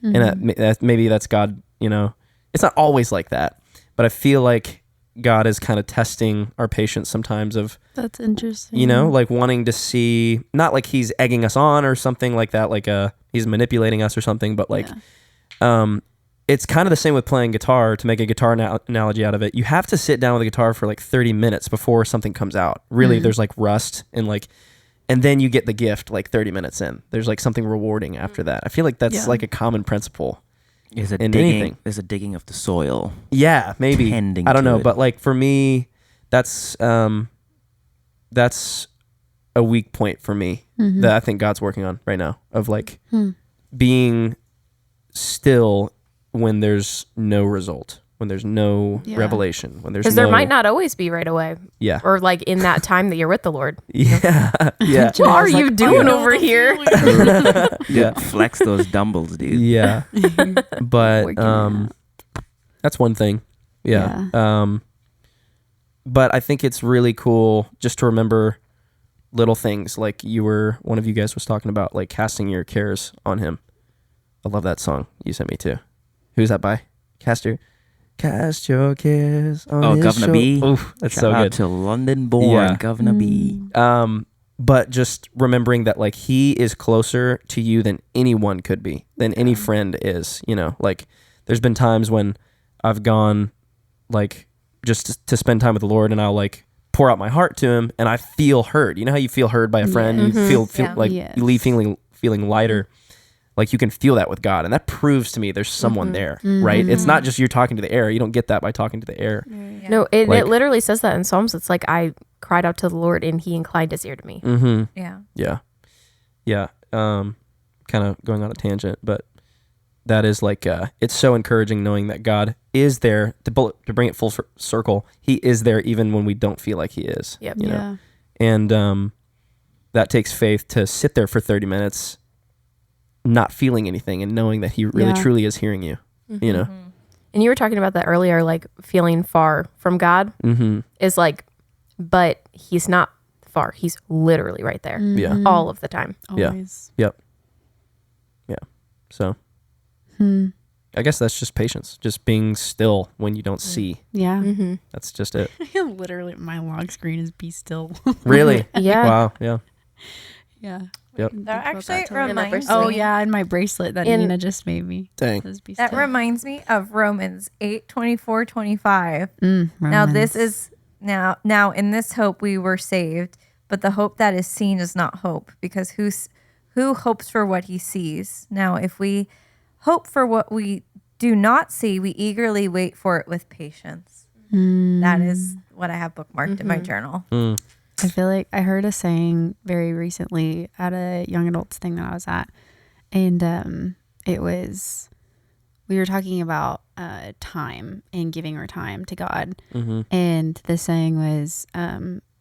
And maybe that's God, it's not always like that, but I feel like God is kind of testing our patience sometimes of, That's interesting. like wanting to see, not like he's egging us on or something like that, like he's manipulating us or something, but like it's kind of the same with playing guitar. To make a guitar analogy out of it, you have to sit down with a guitar for like 30 minutes before something comes out. Really, there's like rust and then you get the gift like 30 minutes in. There's like something rewarding after that. I feel like that's like a common principle. There's a in digging. anything. There's a digging of the soil. Yeah, maybe. Tending I don't to know, it. but like for me, that's a weak point for me that I think God's working on right now, of like being still when there's no result, when there's no revelation, when there's Because there might not always be right away. Yeah. Or like in that time that you're with the Lord. Yeah. Yeah. What are you doing over here? Yeah. Flex those dumbbells, dude. Yeah. But that's one thing. Yeah. But I think it's really cool just to remember little things, like one of you guys was talking about, like casting your cares on him. I love that song you sent me to. Who's that by? Cast your cares on his Governor B. Oof, that's Shout so out good. to London born Governor B. But just remembering that like he is closer to you than anyone could be, than any friend is, like there's been times when I've gone like just to spend time with the Lord, and I'll like pour out my heart to him, and I feel heard. You know how you feel heard by a friend? You feel like you leave feeling lighter. Like you can feel that with God, and that proves to me there's someone there, right? It's not just you're talking to the air. You don't get that by talking to the air. Yeah. No, it literally says that in Psalms. It's like, I cried out to the Lord and he inclined his ear to me. Mm-hmm. Yeah. Yeah. Yeah. Kind of going on a tangent, but that is like, it's so encouraging knowing that God is there to bring it full circle. He is there even when we don't feel like he is. Yep. You know? And that takes faith to sit there for 30 minutes, not feeling anything and knowing that he really truly is hearing you, you know? And you were talking about that earlier, like feeling far from God is like, but he's not far. He's literally right there. Yeah. All of the time. Always. Yep. Yeah. So I guess that's just patience, just being still when you don't see. Yeah. That's just it. Literally, my log screen is be still. Really? Yeah. Wow. Yeah. Yeah. Yep. That actually And that reminds bracelet. Oh me. yeah, and my bracelet that Nina just made me. Dang. Says be That still. reminds me of Romans 8:24-25. Now Romans. this is now in this hope we were saved, but the hope that is seen is not hope, because who hopes for what he sees? Now if we hope for what we do not see, we eagerly wait for it with patience. That is what I have bookmarked in my journal. I feel like I heard a saying very recently at a young adults thing that I was at, and it was, we were talking about time and giving our time to God, and the saying was,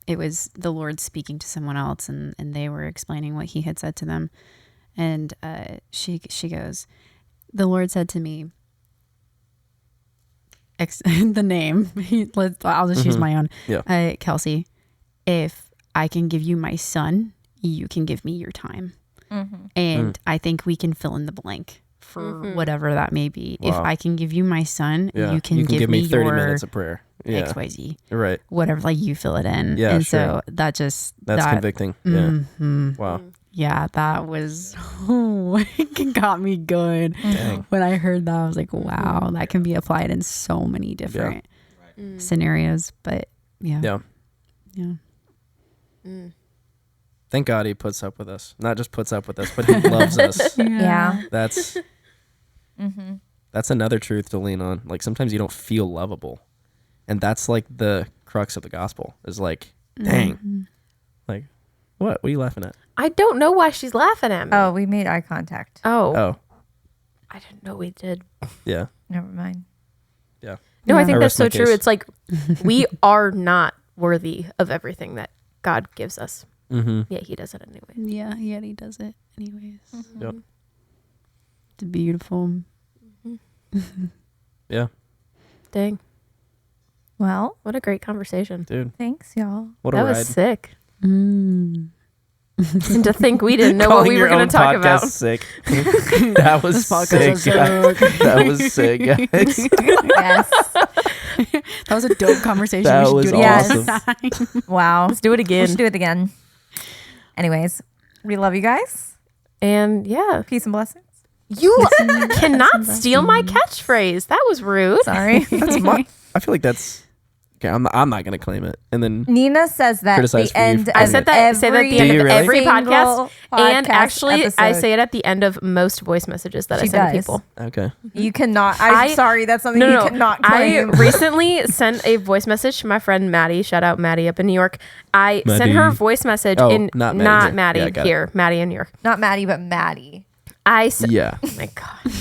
it was the Lord speaking to someone else, and they were explaining what he had said to them, and she goes, the Lord said to me, the name, I'll just use my own, Kelsey, if I can give you my son, you can give me your time. And I think we can fill in the blank for whatever that may be. Wow. If I can give you my son, Yeah. you can give me 30 your minutes of prayer. Yeah. XYZ. Right. Whatever, like you fill it in. Yeah, and sure. so that just, That's convicting. Yeah. Wow. yeah, that was, it got me good. Dang. When I heard that, I was like, wow, that can be applied in so many different scenarios. But yeah. Thank God he puts up with us. Not just puts up with us, but he loves us. Yeah. That's another truth to lean on. Like sometimes you don't feel lovable. And that's like the crux of the gospel is like, dang. Like, what? What are you laughing at? I don't know why she's laughing at me. Oh, we made eye contact. Oh, I didn't know we did. yeah. Never mind. Yeah. No, I I think that's rest so my true. case. It's like we are not worthy of everything that God gives us. Yet he does it anyway. Yeah, yet he does it anyways. Yep. It's beautiful. Yeah. Dang. Well, What a great conversation. Dude. thanks, y'all. What a That ride. was sick. And to think we didn't know what Calling we were your going own to talk podcast about. sick. That was sick. Guys. That was sick, guys. Yes. That was a dope conversation. That We was should do it awesome. again. Wow. Let's do it We again. should do it again. Anyways, we love you guys. And yeah, Peace and blessings. You cannot steal my catchphrase. That was rude. Sorry. That's I feel like that's okay. I'm not gonna claim it. And then Nina says that Criticize the for you end. for I said that. Say that at the end of every single podcast, and podcast actually, I episode. say it at the end of most voice messages that I She send to does. people. okay. You cannot. I'm sorry. That's something you cannot claim. I recently sent a voice message to my friend Maddie. Shout out Maddie up in New York. I sent her a voice message in not Maddie Yeah, here. Maddie in New York. Not Maddie, but Maddie. Yeah. Oh my God.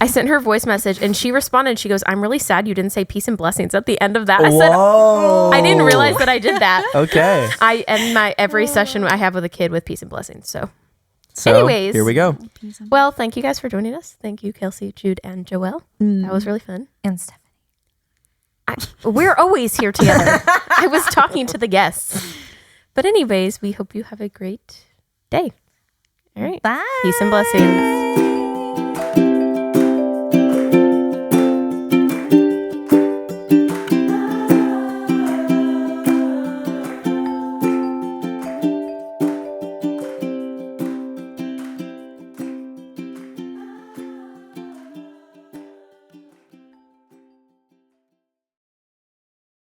I sent her a voice message and she responded. She goes, I'm really sad you didn't say peace and blessings at the end of that. I said, I didn't realize that I did that. Okay. I end my every session I have with a kid with peace and blessings. So anyways, here we go. well, thank you guys for joining us. Thank you, Kelsey, Jude, and Joelle. That was really fun. And Stephanie. We're always here together. I was talking to the guests. But anyways, we hope you have a great day. All right. Bye. Peace and blessings.